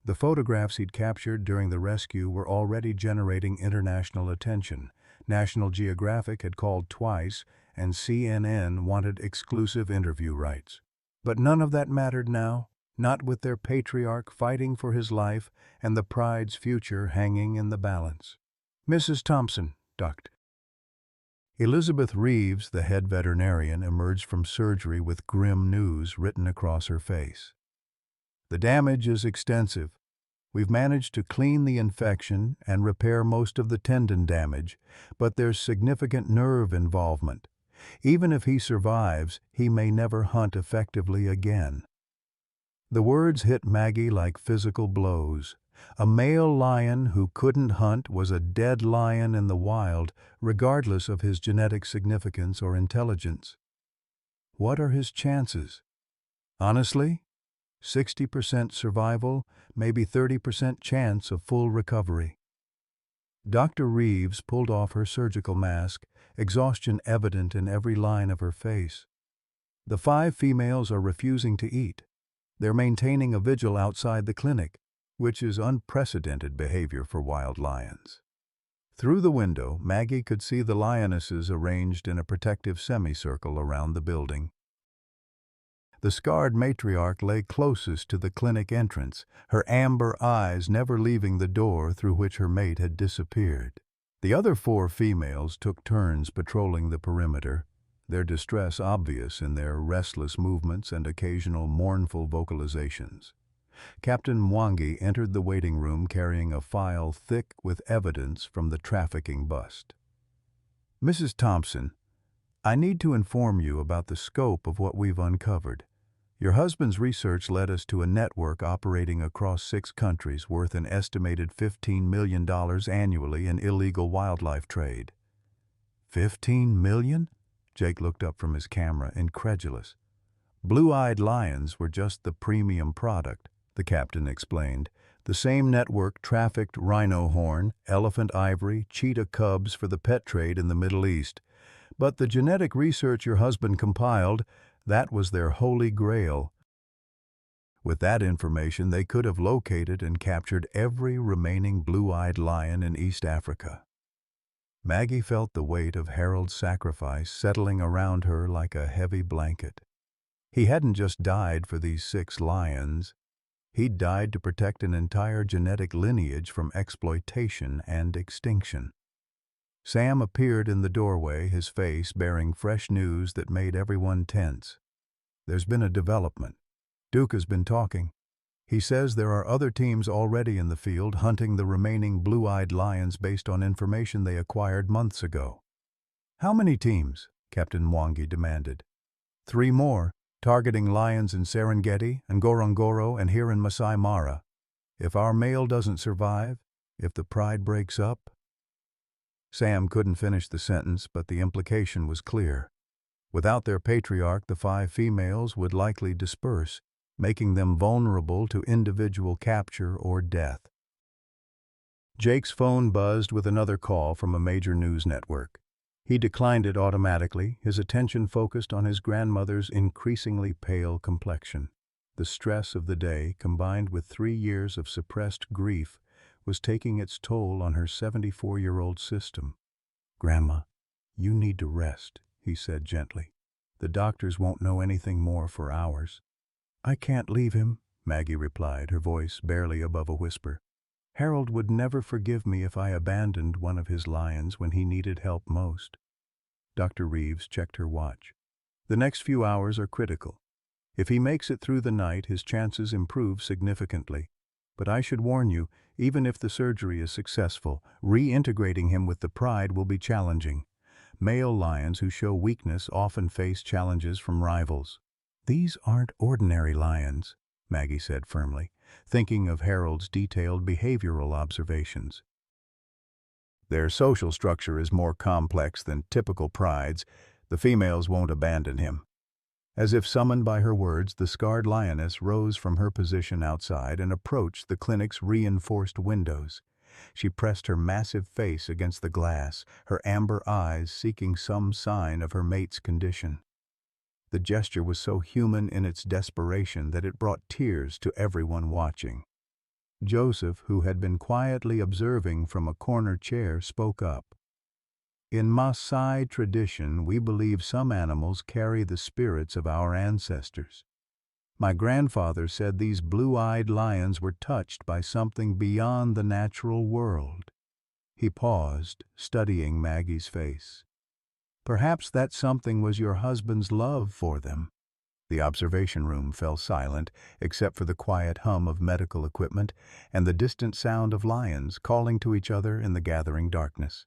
The photographs he'd captured during the rescue were already generating international attention. National Geographic had called twice, and CNN wanted exclusive interview rights. But none of that mattered now, not with their patriarch fighting for his life and the pride's future hanging in the balance. "Mrs. Thompson," Dr. Elizabeth Reeves, the head veterinarian, emerged from surgery with grim news written across her face. "The damage is extensive. We've managed to clean the infection and repair most of the tendon damage, but there's significant nerve involvement. Even if he survives, he may never hunt effectively again." The words hit Maggie like physical blows. A male lion who couldn't hunt was a dead lion in the wild, regardless of his genetic significance or intelligence. What are his chances? Honestly, 60% survival, maybe 30% chance of full recovery. Dr. Reeves pulled off her surgical mask, exhaustion evident in every line of her face. "The 5 females are refusing to eat. They're maintaining a vigil outside the clinic, which is unprecedented behavior for wild lions." Through the window, Maggie could see the lionesses arranged in a protective semicircle around the building. The scarred matriarch lay closest to the clinic entrance, her amber eyes never leaving the door through which her mate had disappeared. The other 4 females took turns patrolling the perimeter, their distress obvious in their restless movements and occasional mournful vocalizations. Captain Mwangi entered the waiting room carrying a file thick with evidence from the trafficking bust. "Mrs. Thompson, I need to inform you about the scope of what we've uncovered. Your husband's research led us to a network operating across 6 countries worth an estimated $15 million annually in illegal wildlife trade." "$15 million?" Jake looked up from his camera, incredulous. "Blue-eyed lions were just the premium product," the captain explained. "The same network trafficked rhino horn, elephant ivory, cheetah cubs for the pet trade in the Middle East. But the genetic research your husband compiled, that was their holy grail. With that information, they could have located and captured every remaining blue-eyed lion in East Africa." Maggie felt the weight of Harold's sacrifice settling around her like a heavy blanket. He hadn't just died for these 6 lions. He'd died to protect an entire genetic lineage from exploitation and extinction. Sam appeared in the doorway, his face bearing fresh news that made everyone tense. "There's been a development. Duke has been talking. He says there are other teams already in the field hunting the remaining blue-eyed lions based on information they acquired months ago." "How many teams?" Captain Mwangi demanded. "3 more, targeting lions in Serengeti, Ngorongoro, and here in Masai Mara. If our male doesn't survive, if the pride breaks up—" Sam couldn't finish the sentence, but the implication was clear. Without their patriarch, the 5 females would likely disperse, making them vulnerable to individual capture or death. Jake's phone buzzed with another call from a major news network. He declined it automatically, his attention focused on his grandmother's increasingly pale complexion. The stress of the day, combined with 3 years of suppressed grief, was taking its toll on her 74-year-old system. "Grandma, you need to rest," he said gently. "The doctors won't know anything more for hours." "I can't leave him," Maggie replied, her voice barely above a whisper. "Harold would never forgive me if I abandoned one of his lions when he needed help most." Dr. Reeves checked her watch. "The next few hours are critical. If he makes it through the night, his chances improve significantly. But I should warn you, even if the surgery is successful, reintegrating him with the pride will be challenging. Male lions who show weakness often face challenges from rivals." "These aren't ordinary lions," Maggie said firmly, thinking of Harold's detailed behavioral observations. "Their social structure is more complex than typical prides. The females won't abandon him." As if summoned by her words, the scarred lioness rose from her position outside and approached the clinic's reinforced windows. She pressed her massive face against the glass, her amber eyes seeking some sign of her mate's condition. The gesture was so human in its desperation that it brought tears to everyone watching. Joseph, who had been quietly observing from a corner chair, spoke up. "In Maasai tradition, we believe some animals carry the spirits of our ancestors. My grandfather said these blue-eyed lions were touched by something beyond the natural world." He paused, studying Maggie's face. "Perhaps that something was your husband's love for them." The observation room fell silent, except for the quiet hum of medical equipment and the distant sound of lions calling to each other in the gathering darkness.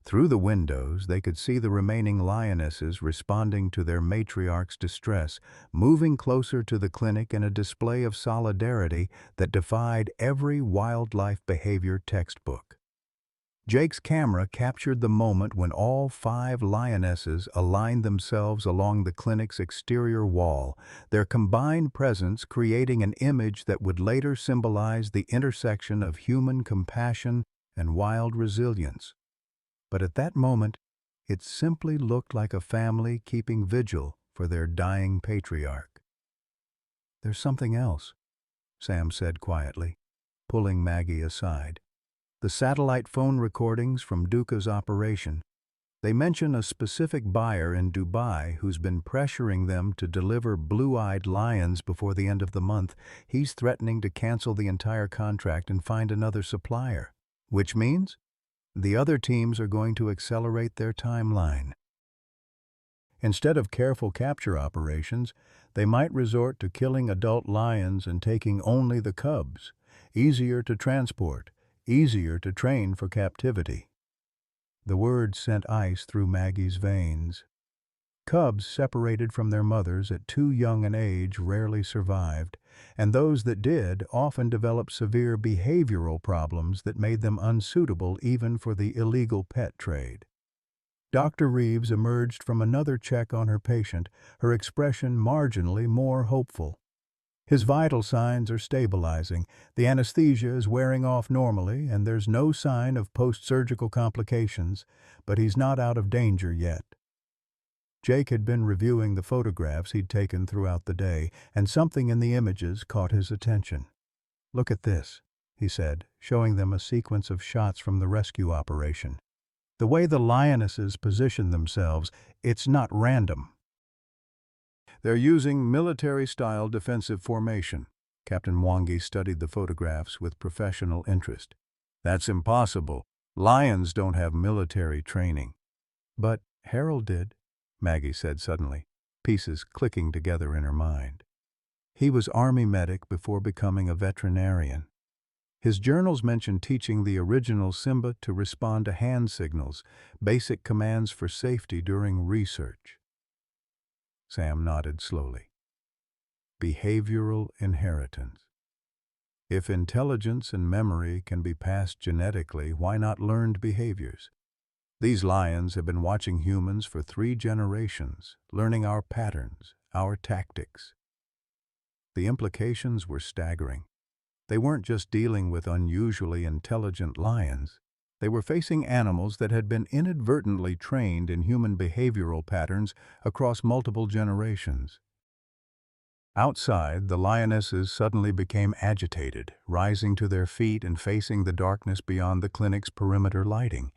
Through the windows, they could see the remaining lionesses responding to their matriarch's distress, moving closer to the clinic in a display of solidarity that defied every wildlife behavior textbook. Jake's camera captured the moment when all 5 lionesses aligned themselves along the clinic's exterior wall, their combined presence creating an image that would later symbolize the intersection of human compassion and wild resilience. But at that moment, it simply looked like a family keeping vigil for their dying patriarch. "There's something else," Sam said quietly, pulling Maggie aside. "The satellite phone recordings from Duca's operation. They mention a specific buyer in Dubai who's been pressuring them to deliver blue-eyed lions before the end of the month. He's threatening to cancel the entire contract and find another supplier, which means the other teams are going to accelerate their timeline. Instead of careful capture operations, they might resort to killing adult lions and taking only the cubs. Easier to transport, easier to train for captivity. The words sent ice through Maggie's veins. Cubs separated from their mothers at too young an age rarely survived, and those that did often developed severe behavioral problems that made them unsuitable even for the illegal pet trade. Dr. Reeves emerged from another check on her patient, her expression marginally more hopeful. His vital signs are stabilizing, the anesthesia is wearing off normally, and there's no sign of post-surgical complications, but he's not out of danger yet. Jake had been reviewing the photographs he'd taken throughout the day, and something in the images caught his attention. "Look at this," he said, showing them a sequence of shots from the rescue operation. "The way the Lionesses position themselves, it's not random. They're using military-style defensive formation." Captain Mwangi studied the photographs with professional interest. "That's impossible. Lions don't have military training." "But Harold did," Maggie said suddenly, pieces clicking together in her mind. "He was Army medic before becoming a veterinarian. His journals mention teaching the original Simba to respond to hand signals, basic commands for safety during research." Sam nodded slowly. Behavioral inheritance. If intelligence and memory can be passed genetically, why not learned behaviors? These lions have been watching humans for 3 generations, learning our patterns, our tactics. The implications were staggering. They weren't just dealing with unusually intelligent lions. They were facing animals that had been inadvertently trained in human behavioral patterns across multiple generations. Outside, the lionesses suddenly became agitated, rising to their feet and facing the darkness beyond the clinic's perimeter lighting.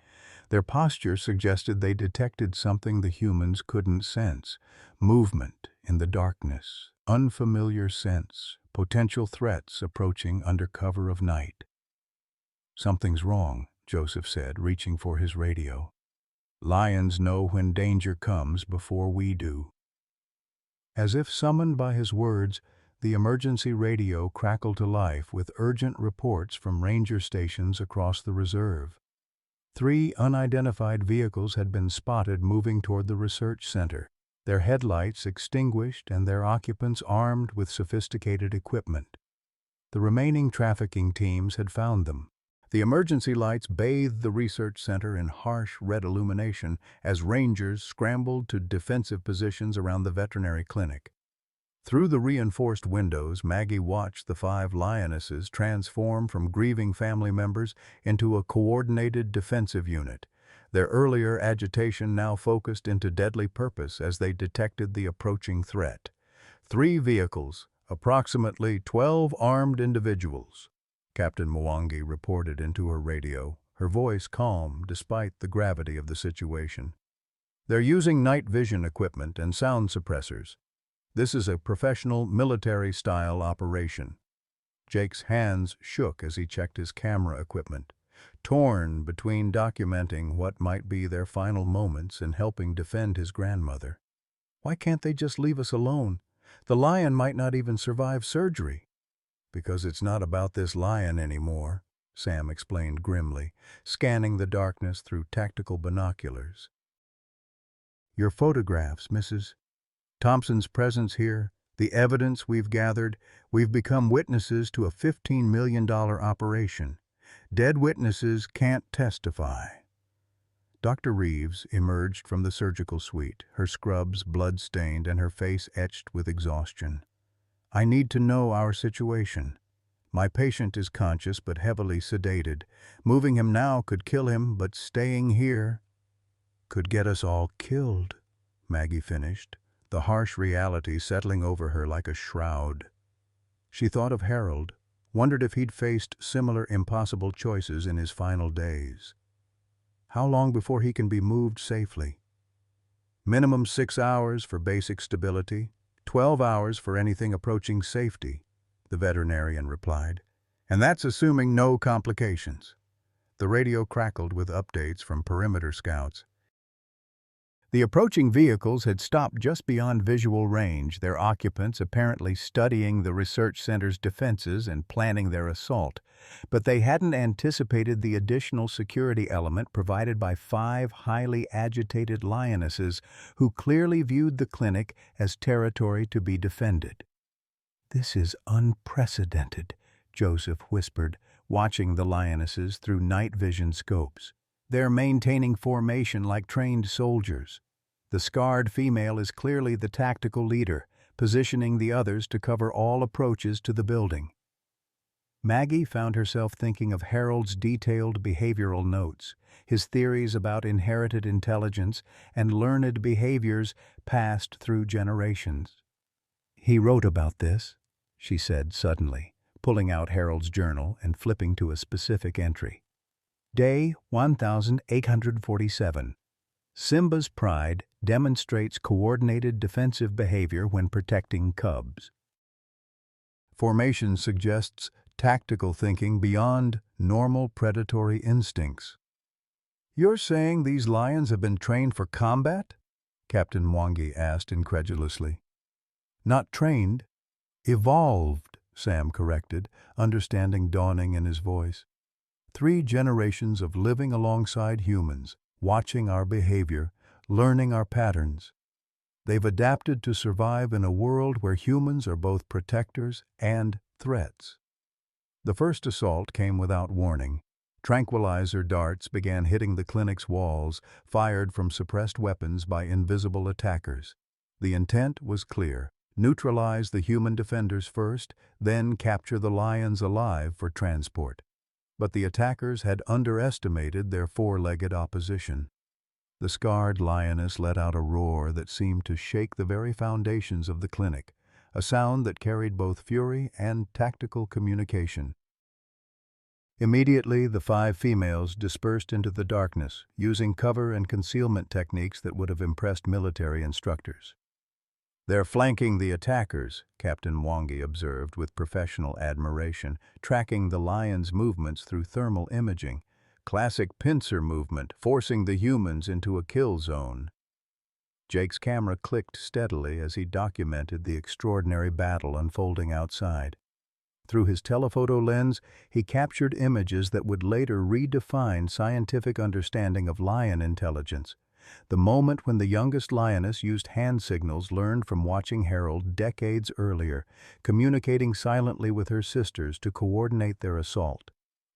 Their posture suggested they detected something the humans couldn't sense: movement in the darkness, unfamiliar scents, potential threats approaching under cover of night. "Something's wrong," Joseph said, reaching for his radio. "Lions know when danger comes before we do." As if summoned by his words, the emergency radio crackled to life with urgent reports from ranger stations across the reserve. 3 unidentified vehicles had been spotted moving toward the research center, their headlights extinguished and their occupants armed with sophisticated equipment. The remaining trafficking teams had found them. The emergency lights bathed the research center in harsh red illumination as rangers scrambled to defensive positions around the veterinary clinic. Through the reinforced windows, Maggie watched the 5 lionesses transform from grieving family members into a coordinated defensive unit. Their earlier agitation now focused into deadly purpose as they detected the approaching threat. 3 vehicles, approximately 12 armed individuals. Captain Mwangi reported into her radio, her voice calm despite the gravity of the situation. "They're using night vision equipment and sound suppressors. This is a professional military-style operation." Jake's hands shook as he checked his camera equipment, torn between documenting what might be their final moments and helping defend his grandmother. "Why can't they just leave us alone? The lion might not even survive surgery." "Because it's not about this lion anymore," Sam explained grimly, scanning the darkness through tactical binoculars. "Your photographs, Mrs. Thompson's presence here, the evidence we've gathered, we've become witnesses to a $15 million operation. Dead witnesses can't testify." Dr. Reeves emerged from the surgical suite, her scrubs blood-stained and her face etched with exhaustion. "I need to know our situation. My patient is conscious but heavily sedated. Moving him now could kill him, but staying here could get us all killed," Maggie finished, the harsh reality settling over her like a shroud. She thought of Harold, wondered if he'd faced similar impossible choices in his final days. How long before he can be moved safely? Minimum 6 hours for basic stability, 12 hours for anything approaching safety, the veterinarian replied. And that's assuming no complications. The radio crackled with updates from perimeter scouts. The approaching vehicles had stopped just beyond visual range, their occupants apparently studying the research center's defenses and planning their assault. But they hadn't anticipated the additional security element provided by 5 highly agitated lionesses who clearly viewed the clinic as territory to be defended. "This is unprecedented," Joseph whispered, watching the lionesses through night vision scopes. "They're maintaining formation like trained soldiers. The scarred female is clearly the tactical leader, positioning the others to cover all approaches to the building." Maggie found herself thinking of Harold's detailed behavioral notes, his theories about inherited intelligence and learned behaviors passed through generations. "He wrote about this," she said suddenly, pulling out Harold's journal and flipping to a specific entry. Day 1847. Simba's pride demonstrates coordinated defensive behavior when protecting cubs. Formation suggests tactical thinking beyond normal predatory instincts. "You're saying these lions have been trained for combat?" Captain Mwangi asked incredulously. "Not trained, evolved," Sam corrected, understanding dawning in his voice. 3 generations of living alongside humans, watching our behavior, learning our patterns. They've adapted to survive in a world where humans are both protectors and threats. The first assault came without warning. Tranquilizer darts began hitting the clinic's walls, fired from suppressed weapons by invisible attackers. The intent was clear: neutralize the human defenders first, then capture the lions alive for transport. But the attackers had underestimated their 4-legged opposition. The scarred lioness let out a roar that seemed to shake the very foundations of the clinic, a sound that carried both fury and tactical communication. Immediately, the 5 females dispersed into the darkness, using cover and concealment techniques that would have impressed military instructors. "They're flanking the attackers," Captain Mwangi observed with professional admiration, tracking the lion's movements through thermal imaging. Classic pincer movement, forcing the humans into a kill zone. Jake's camera clicked steadily as he documented the extraordinary battle unfolding outside. Through his telephoto lens, he captured images that would later redefine scientific understanding of lion intelligence. The moment when the youngest lioness used hand signals learned from watching Harold decades earlier, communicating silently with her sisters to coordinate their assault.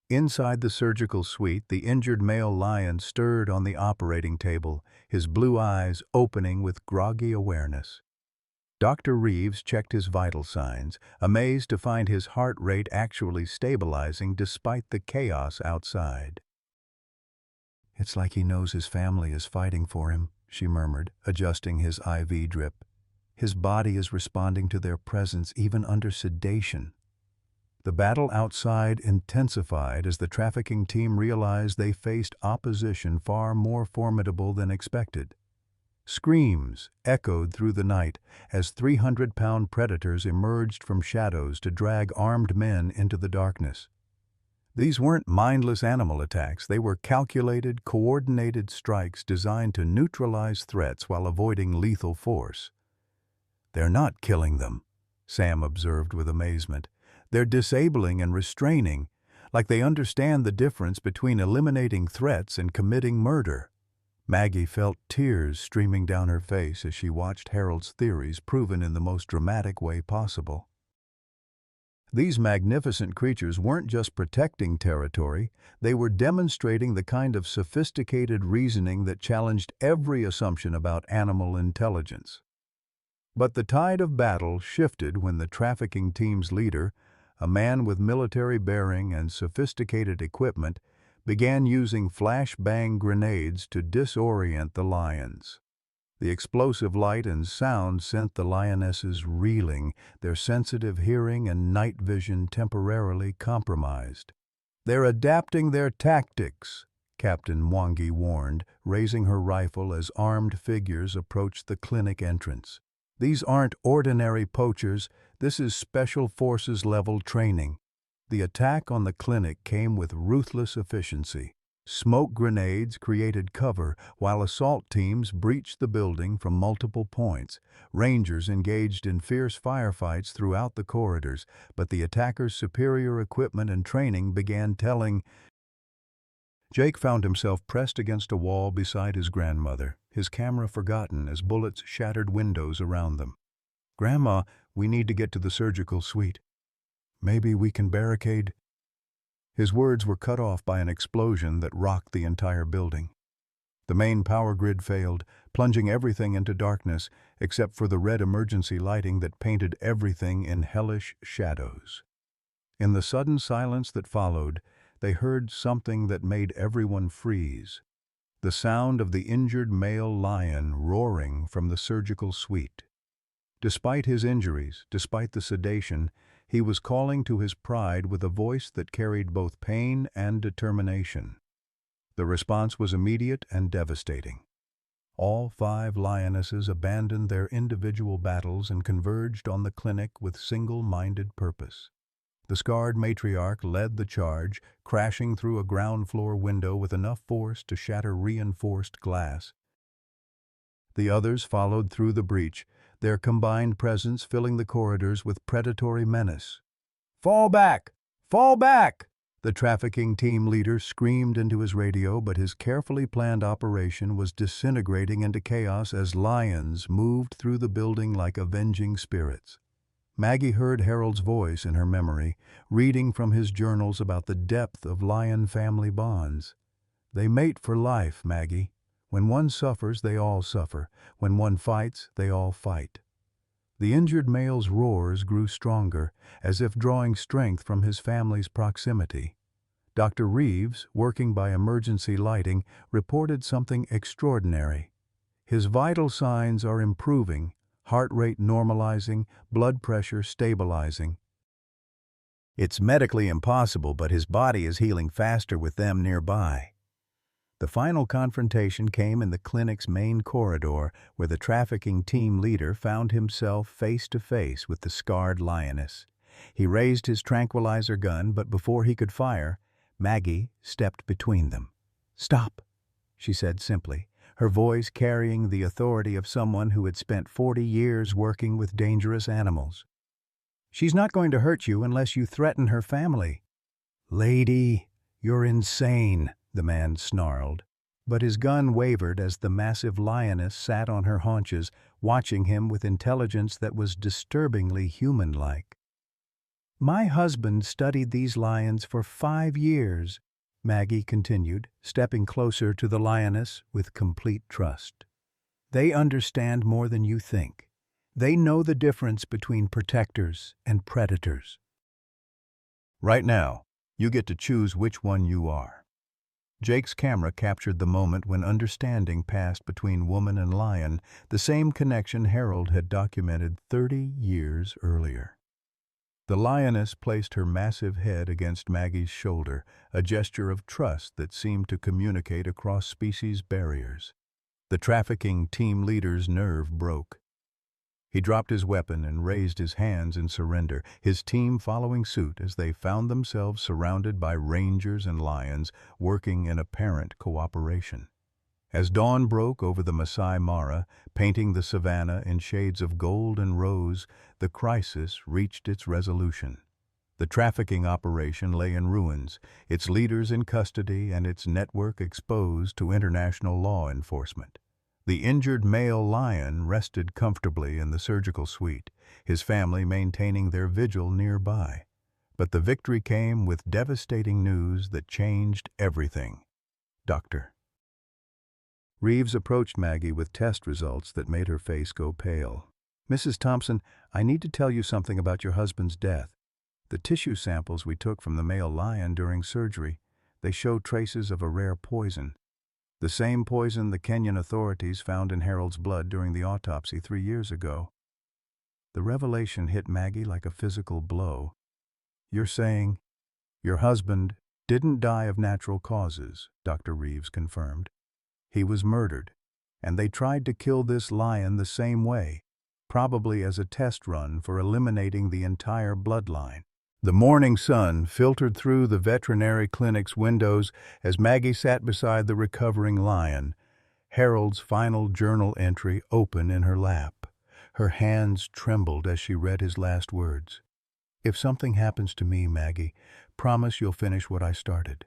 Inside the surgical suite, the injured male lion stirred on the operating table, his blue eyes opening with groggy awareness. Dr. Reeves checked his vital signs, amazed to find his heart rate actually stabilizing despite the chaos outside. "It's like he knows his family is fighting for him," she murmured, adjusting his IV drip. "His body is responding to their presence even under sedation." The battle outside intensified as the trafficking team realized they faced opposition far more formidable than expected. Screams echoed through the night as 300-pound predators emerged from shadows to drag armed men into the darkness. These weren't mindless animal attacks, they were calculated, coordinated strikes designed to neutralize threats while avoiding lethal force. "They're not killing them," Sam observed with amazement. "They're disabling and restraining, like they understand the difference between eliminating threats and committing murder." Maggie felt tears streaming down her face as she watched Harold's theories proven in the most dramatic way possible. These magnificent creatures weren't just protecting territory, they were demonstrating the kind of sophisticated reasoning that challenged every assumption about animal intelligence. But the tide of battle shifted when the trafficking team's leader, a man with military bearing and sophisticated equipment, began using flashbang grenades to disorient the lions. The explosive light and sound sent the lionesses reeling, their sensitive hearing and night vision temporarily compromised. "They're adapting their tactics," Captain Mwangi warned, raising her rifle as armed figures approached the clinic entrance. These aren't ordinary poachers, this is Special Forces-level training. The attack on the clinic came with ruthless efficiency. Smoke grenades created cover, while assault teams breached the building from multiple points. Rangers engaged in fierce firefights throughout the corridors, but the attackers' superior equipment and training began telling. Jake found himself pressed against a wall beside his grandmother, his camera forgotten as bullets shattered windows around them. "Grandma, we need to get to the surgical suite. Maybe we can barricade?" His words were cut off by an explosion that rocked the entire building. The main power grid failed, plunging everything into darkness except for the red emergency lighting that painted everything in hellish shadows. In the sudden silence that followed, they heard something that made everyone freeze. The sound of the injured male lion roaring from the surgical suite. Despite his injuries, despite the sedation, he was calling to his pride with a voice that carried both pain and determination. The response was immediate and devastating. All 5 lionesses abandoned their individual battles and converged on the clinic with single-minded purpose. The scarred matriarch led the charge, crashing through a ground-floor window with enough force to shatter reinforced glass. The others followed through the breach, their combined presence filling the corridors with predatory menace. "Fall back! Fall back!" the trafficking team leader screamed into his radio, but his carefully planned operation was disintegrating into chaos as lions moved through the building like avenging spirits. Maggie heard Harold's voice in her memory, reading from his journals about the depth of lion family bonds. "They mate for life, Maggie. When one suffers, they all suffer. When one fights, they all fight." The injured male's roars grew stronger, as if drawing strength from his family's proximity. Dr. Reeves, working by emergency lighting, reported something extraordinary. "His vital signs are improving, heart rate normalizing, blood pressure stabilizing. It's medically impossible, but his body is healing faster with them nearby." The final confrontation came in the clinic's main corridor, where the trafficking team leader found himself face to face with the scarred lioness. He raised his tranquilizer gun, but before he could fire, Maggie stepped between them. "Stop," she said simply, her voice carrying the authority of someone who had spent 40 years working with dangerous animals. "She's not going to hurt you unless you threaten her family." "Lady, you're insane," the man snarled. But his gun wavered as the massive lioness sat on her haunches, watching him with intelligence that was disturbingly human-like. "My husband studied these lions for 5 years," Maggie continued, stepping closer to the lioness with complete trust. "They understand more than you think. They know the difference between protectors and predators. Right now, you get to choose which one you are." Jake's camera captured the moment when understanding passed between woman and lion, the same connection Harold had documented 30 years earlier. The lioness placed her massive head against Maggie's shoulder, a gesture of trust that seemed to communicate across species barriers. The trafficking team leader's nerve broke. He dropped his weapon and raised his hands in surrender, his team following suit as they found themselves surrounded by rangers and lions working in apparent cooperation. As dawn broke over the Masai Mara, painting the savannah in shades of gold and rose, the crisis reached its resolution. The trafficking operation lay in ruins, its leaders in custody and its network exposed to international law enforcement. The injured male lion rested comfortably in the surgical suite, his family maintaining their vigil nearby. But the victory came with devastating news that changed everything. "Doctor." Reeves approached Maggie with test results that made her face go pale. "Mrs. Thompson, I need to tell you something about your husband's death. The tissue samples we took from the male lion during surgery, they show traces of a rare poison. The same poison the Kenyan authorities found in Harold's blood during the autopsy 3 years ago." The revelation hit Maggie like a physical blow. "You're saying your husband Didn't die of natural causes, Dr. Reeves confirmed. He was murdered, and they tried to kill this lion the same way, probably as a test run for eliminating the entire bloodline. The morning sun filtered through the veterinary clinic's windows as Maggie sat beside the recovering lion, Harold's final journal entry open in her lap. Her hands trembled as she read his last words. "If something happens to me, Maggie, promise you'll finish what I started.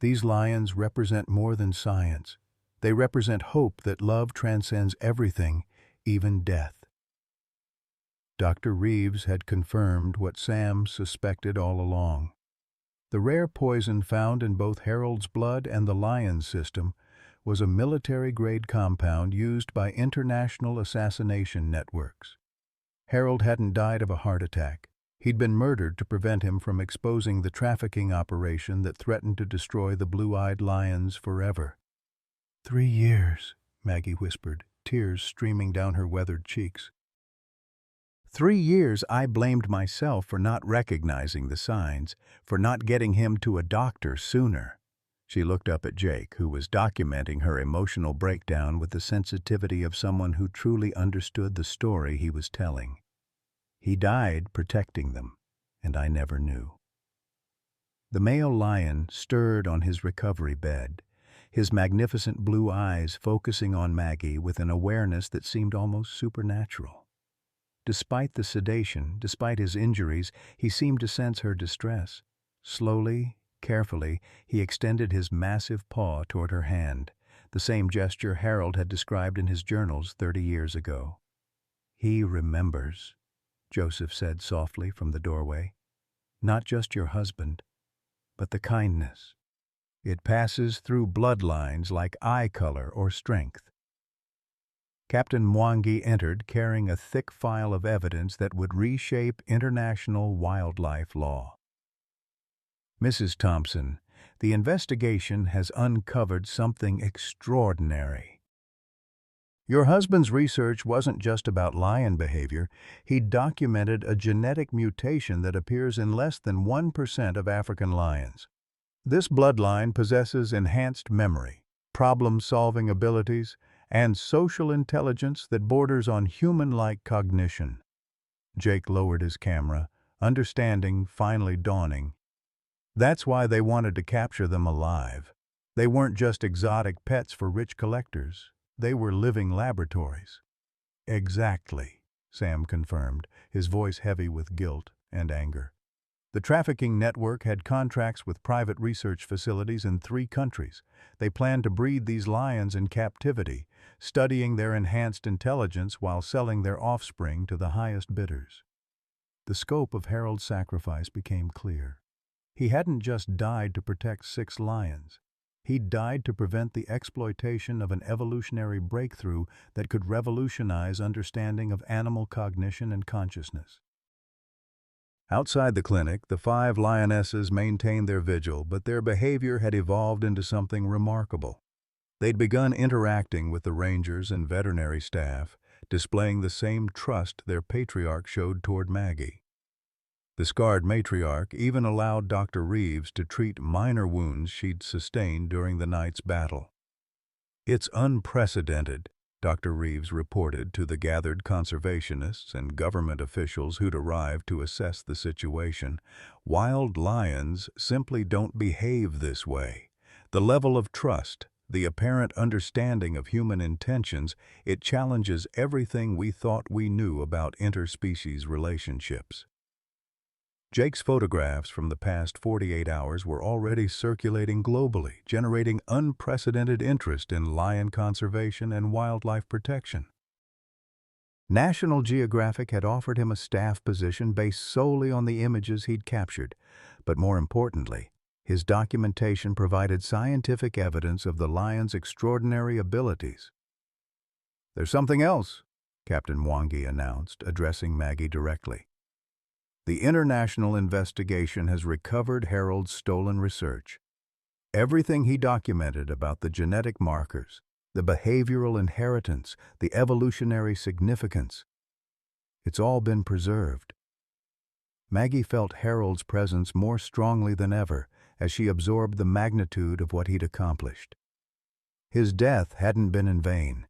These lions represent more than science. They represent hope that love transcends everything, even death." Dr. Reeves had confirmed what Sam suspected all along. The rare poison found in both Harold's blood and the lion's system was a military-grade compound used by international assassination networks. Harold hadn't died of a heart attack. He'd been murdered to prevent him from exposing the trafficking operation that threatened to destroy the blue-eyed lions forever. 3 years, Maggie whispered, tears streaming down her weathered cheeks. 3 years I blamed myself for not recognizing the signs, for not getting him to a doctor sooner. She looked up at Jake, who was documenting her emotional breakdown with the sensitivity of someone who truly understood the story he was telling. He died protecting them, and I never knew. The male lion stirred on his recovery bed, his magnificent blue eyes focusing on Maggie with an awareness that seemed almost supernatural. Despite the sedation, despite his injuries, he seemed to sense her distress. Slowly, carefully, he extended his massive paw toward her hand, the same gesture Harold had described in his journals 30 years ago. "He remembers," Joseph said softly from the doorway. "Not just your husband, but the kindness. It passes through bloodlines like eye color or strength." Captain Mwangi entered carrying a thick file of evidence that would reshape international wildlife law. "Mrs. Thompson, the investigation has uncovered something extraordinary. Your husband's research wasn't just about lion behavior. He documented a genetic mutation that appears in less than 1% of African lions. This bloodline possesses enhanced memory, problem-solving abilities, and social intelligence that borders on human-like cognition." Jake lowered his camera, understanding finally dawning. That's why they wanted to capture them alive. They weren't just exotic pets for rich collectors. They were living laboratories. "Exactly," Sam confirmed, his voice heavy with guilt and anger. The trafficking network had contracts with private research facilities in 3 countries. They planned to breed these lions in captivity, studying their enhanced intelligence while selling their offspring to the highest bidders. The scope of Harold's sacrifice became clear. He hadn't just died to protect 6 lions. He'd died to prevent the exploitation of an evolutionary breakthrough that could revolutionize understanding of animal cognition and consciousness. Outside the clinic, the 5 lionesses maintained their vigil, but their behavior had evolved into something remarkable. They'd begun interacting with the rangers and veterinary staff, displaying the same trust their patriarch showed toward Maggie. The scarred matriarch even allowed Dr. Reeves to treat minor wounds she'd sustained during the night's battle. "It's unprecedented," Dr. Reeves reported to the gathered conservationists and government officials who'd arrived to assess the situation. "Wild lions simply don't behave this way. The level of trust, the apparent understanding of human intentions, it challenges everything we thought we knew about interspecies relationships." Jake's photographs from the past 48 hours were already circulating globally, generating unprecedented interest in lion conservation and wildlife protection. National Geographic had offered him a staff position based solely on the images he'd captured, but more importantly, his documentation provided scientific evidence of the lion's extraordinary abilities. "There's something else," Captain Mwangi announced, addressing Maggie directly. "The international investigation has recovered Harold's stolen research. Everything he documented about the genetic markers, the behavioral inheritance, the evolutionary significance. It's all been preserved." Maggie felt Harold's presence more strongly than ever, as she absorbed the magnitude of what he'd accomplished. His death hadn't been in vain.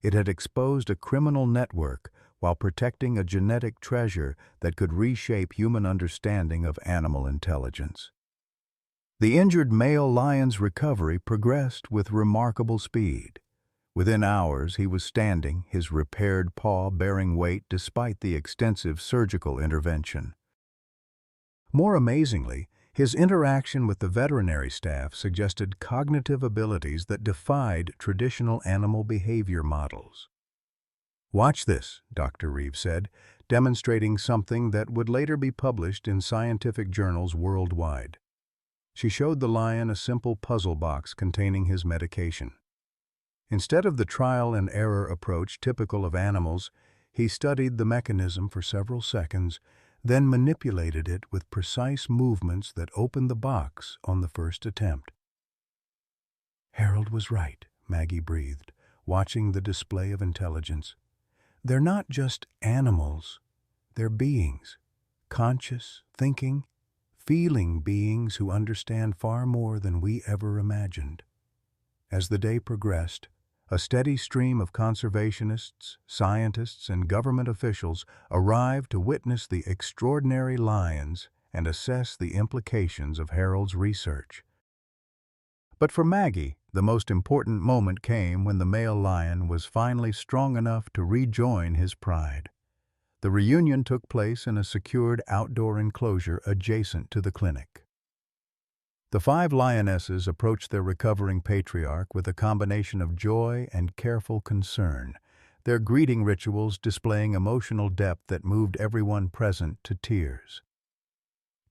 It had exposed a criminal network while protecting a genetic treasure that could reshape human understanding of animal intelligence. The injured male lion's recovery progressed with remarkable speed. Within hours, he was standing, his repaired paw bearing weight despite the extensive surgical intervention. More amazingly, his interaction with the veterinary staff suggested cognitive abilities that defied traditional animal behavior models. "Watch this," Dr. Reeve said, demonstrating something that would later be published in scientific journals worldwide. She showed the lion a simple puzzle box containing his medication. Instead of the trial-and-error approach typical of animals, he studied the mechanism for several seconds, then manipulated it with precise movements that opened the box on the first attempt. "Harold was right," Maggie breathed, watching the display of intelligence. "They're not just animals. They're beings, conscious, thinking, feeling beings who understand far more than we ever imagined." As the day progressed, a steady stream of conservationists, scientists, and government officials arrived to witness the extraordinary lions and assess the implications of Harold's research. But for Maggie, the most important moment came when the male lion was finally strong enough to rejoin his pride. The reunion took place in a secured outdoor enclosure adjacent to the clinic. The 5 lionesses approached their recovering patriarch with a combination of joy and careful concern, their greeting rituals displaying emotional depth that moved everyone present to tears.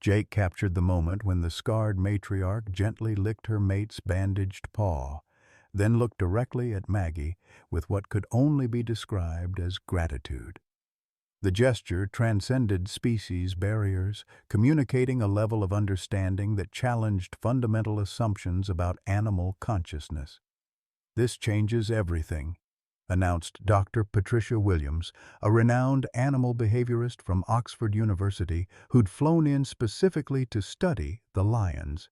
Jake captured the moment when the scarred matriarch gently licked her mate's bandaged paw, then looked directly at Maggie with what could only be described as gratitude. The gesture transcended species barriers, communicating a level of understanding that challenged fundamental assumptions about animal consciousness. "This changes everything," announced Dr. Patricia Williams, a renowned animal behaviorist from Oxford University who'd flown in specifically to study the lions.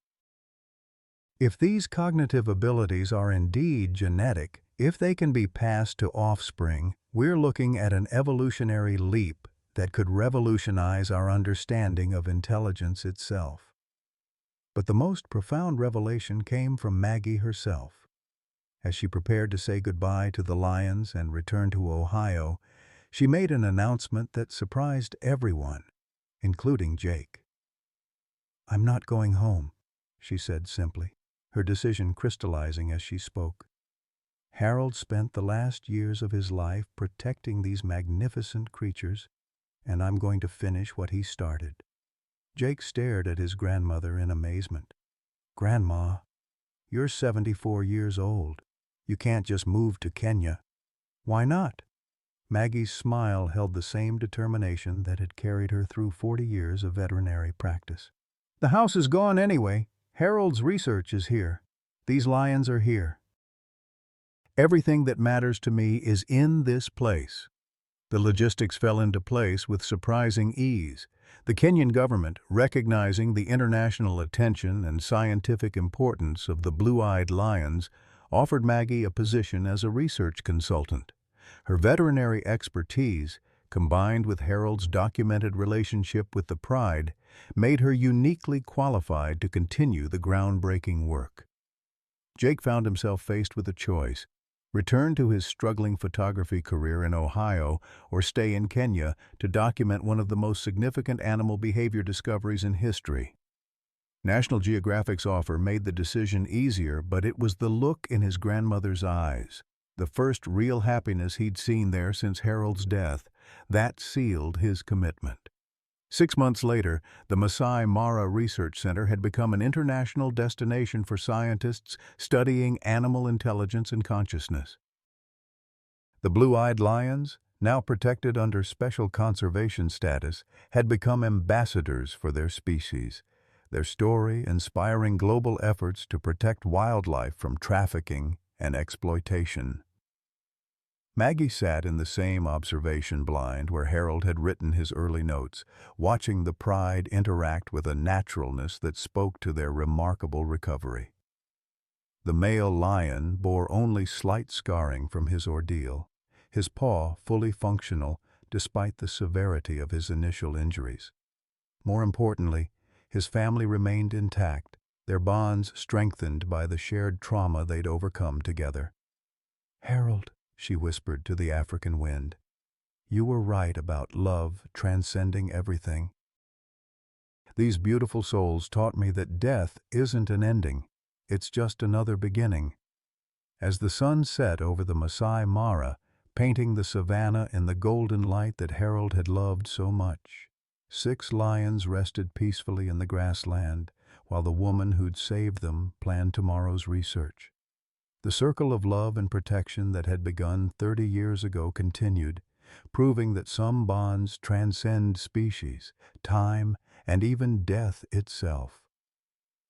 "If these cognitive abilities are indeed genetic, if they can be passed to offspring, we're looking at an evolutionary leap that could revolutionize our understanding of intelligence itself." But the most profound revelation came from Maggie herself. As she prepared to say goodbye to the lions and return to Ohio, she made an announcement that surprised everyone, including Jake. "I'm not going home," she said simply, her decision crystallizing as she spoke. "Harold spent the last years of his life protecting these magnificent creatures, and I'm going to finish what he started." Jake stared at his grandmother in amazement. "Grandma, you're 74 years old. You can't just move to Kenya." "Why not?" Maggie's smile held the same determination that had carried her through 40 years of veterinary practice. "The house is gone anyway. Harold's research is here. These lions are here. Everything that matters to me is in this place." The logistics fell into place with surprising ease. The Kenyan government, recognizing the international attention and scientific importance of the blue-eyed lions, offered Maggie a position as a research consultant. Her veterinary expertise, combined with Harold's documented relationship with the pride, made her uniquely qualified to continue the groundbreaking work. Jake found himself faced with a choice: return to his struggling photography career in Ohio or stay in Kenya to document one of the most significant animal behavior discoveries in history. National Geographic's offer made the decision easier, but it was the look in his grandmother's eyes, the first real happiness he'd seen there since Harold's death, that sealed his commitment. 6 months later, the Masai Mara Research Center had become an international destination for scientists studying animal intelligence and consciousness. The blue-eyed lions, now protected under special conservation status, had become ambassadors for their species, their story inspiring global efforts to protect wildlife from trafficking and exploitation. Maggie sat in the same observation blind where Harold had written his early notes, watching the pride interact with a naturalness that spoke to their remarkable recovery. The male lion bore only slight scarring from his ordeal, his paw fully functional despite the severity of his initial injuries. More importantly, his family remained intact, their bonds strengthened by the shared trauma they'd overcome together. "Harold," she whispered to the African wind, "you were right about love transcending everything. These beautiful souls taught me that death isn't an ending, it's just another beginning." As the sun set over the Masai Mara, painting the savanna in the golden light that Harold had loved so much, 6 lions rested peacefully in the grassland, while the woman who'd saved them planned tomorrow's research. The circle of love and protection that had begun 30 years ago continued, proving that some bonds transcend species, time, and even death itself.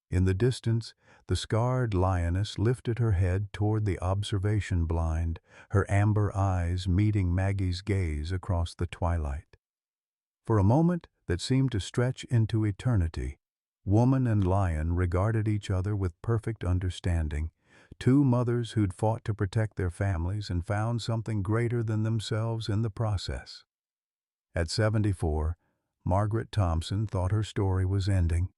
In the distance, the scarred lioness lifted her head toward the observation blind, her amber eyes meeting Maggie's gaze across the twilight. For a moment that seemed to stretch into eternity, woman and lion regarded each other with perfect understanding, 2 mothers who'd fought to protect their families and found something greater than themselves in the process. At 74, Margaret Thompson thought her story was ending.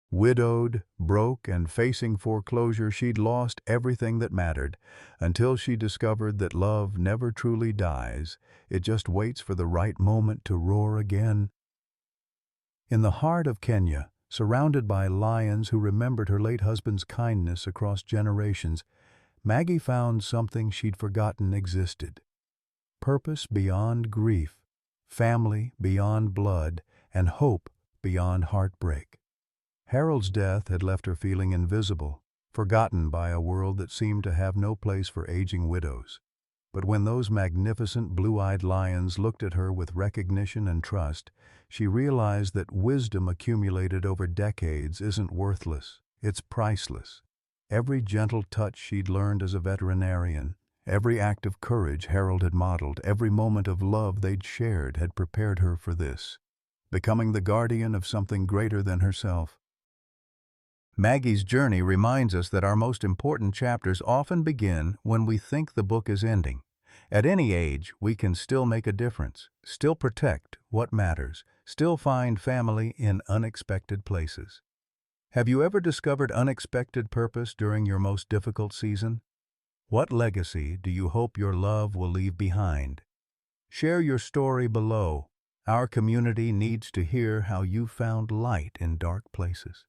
Widowed, broke, and facing foreclosure, she'd lost everything that mattered, until she discovered that love never truly dies, it just waits for the right moment to roar again. In the heart of Kenya, surrounded by lions who remembered her late husband's kindness across generations, Maggie found something she'd forgotten existed. Purpose beyond grief, family beyond blood, and hope beyond heartbreak. Harold's death had left her feeling invisible, forgotten by a world that seemed to have no place for aging widows. But when those magnificent blue-eyed lions looked at her with recognition and trust, she realized that wisdom accumulated over decades isn't worthless, it's priceless. Every gentle touch she'd learned as a veterinarian, every act of courage Harold had modeled, every moment of love they'd shared had prepared her for this, becoming the guardian of something greater than herself. Maggie's journey reminds us that our most important chapters often begin when we think the book is ending. At any age, we can still make a difference, still protect what matters, still find family in unexpected places. Have you ever discovered unexpected purpose during your most difficult season? What legacy do you hope your love will leave behind? Share your story below. Our community needs to hear how you found light in dark places.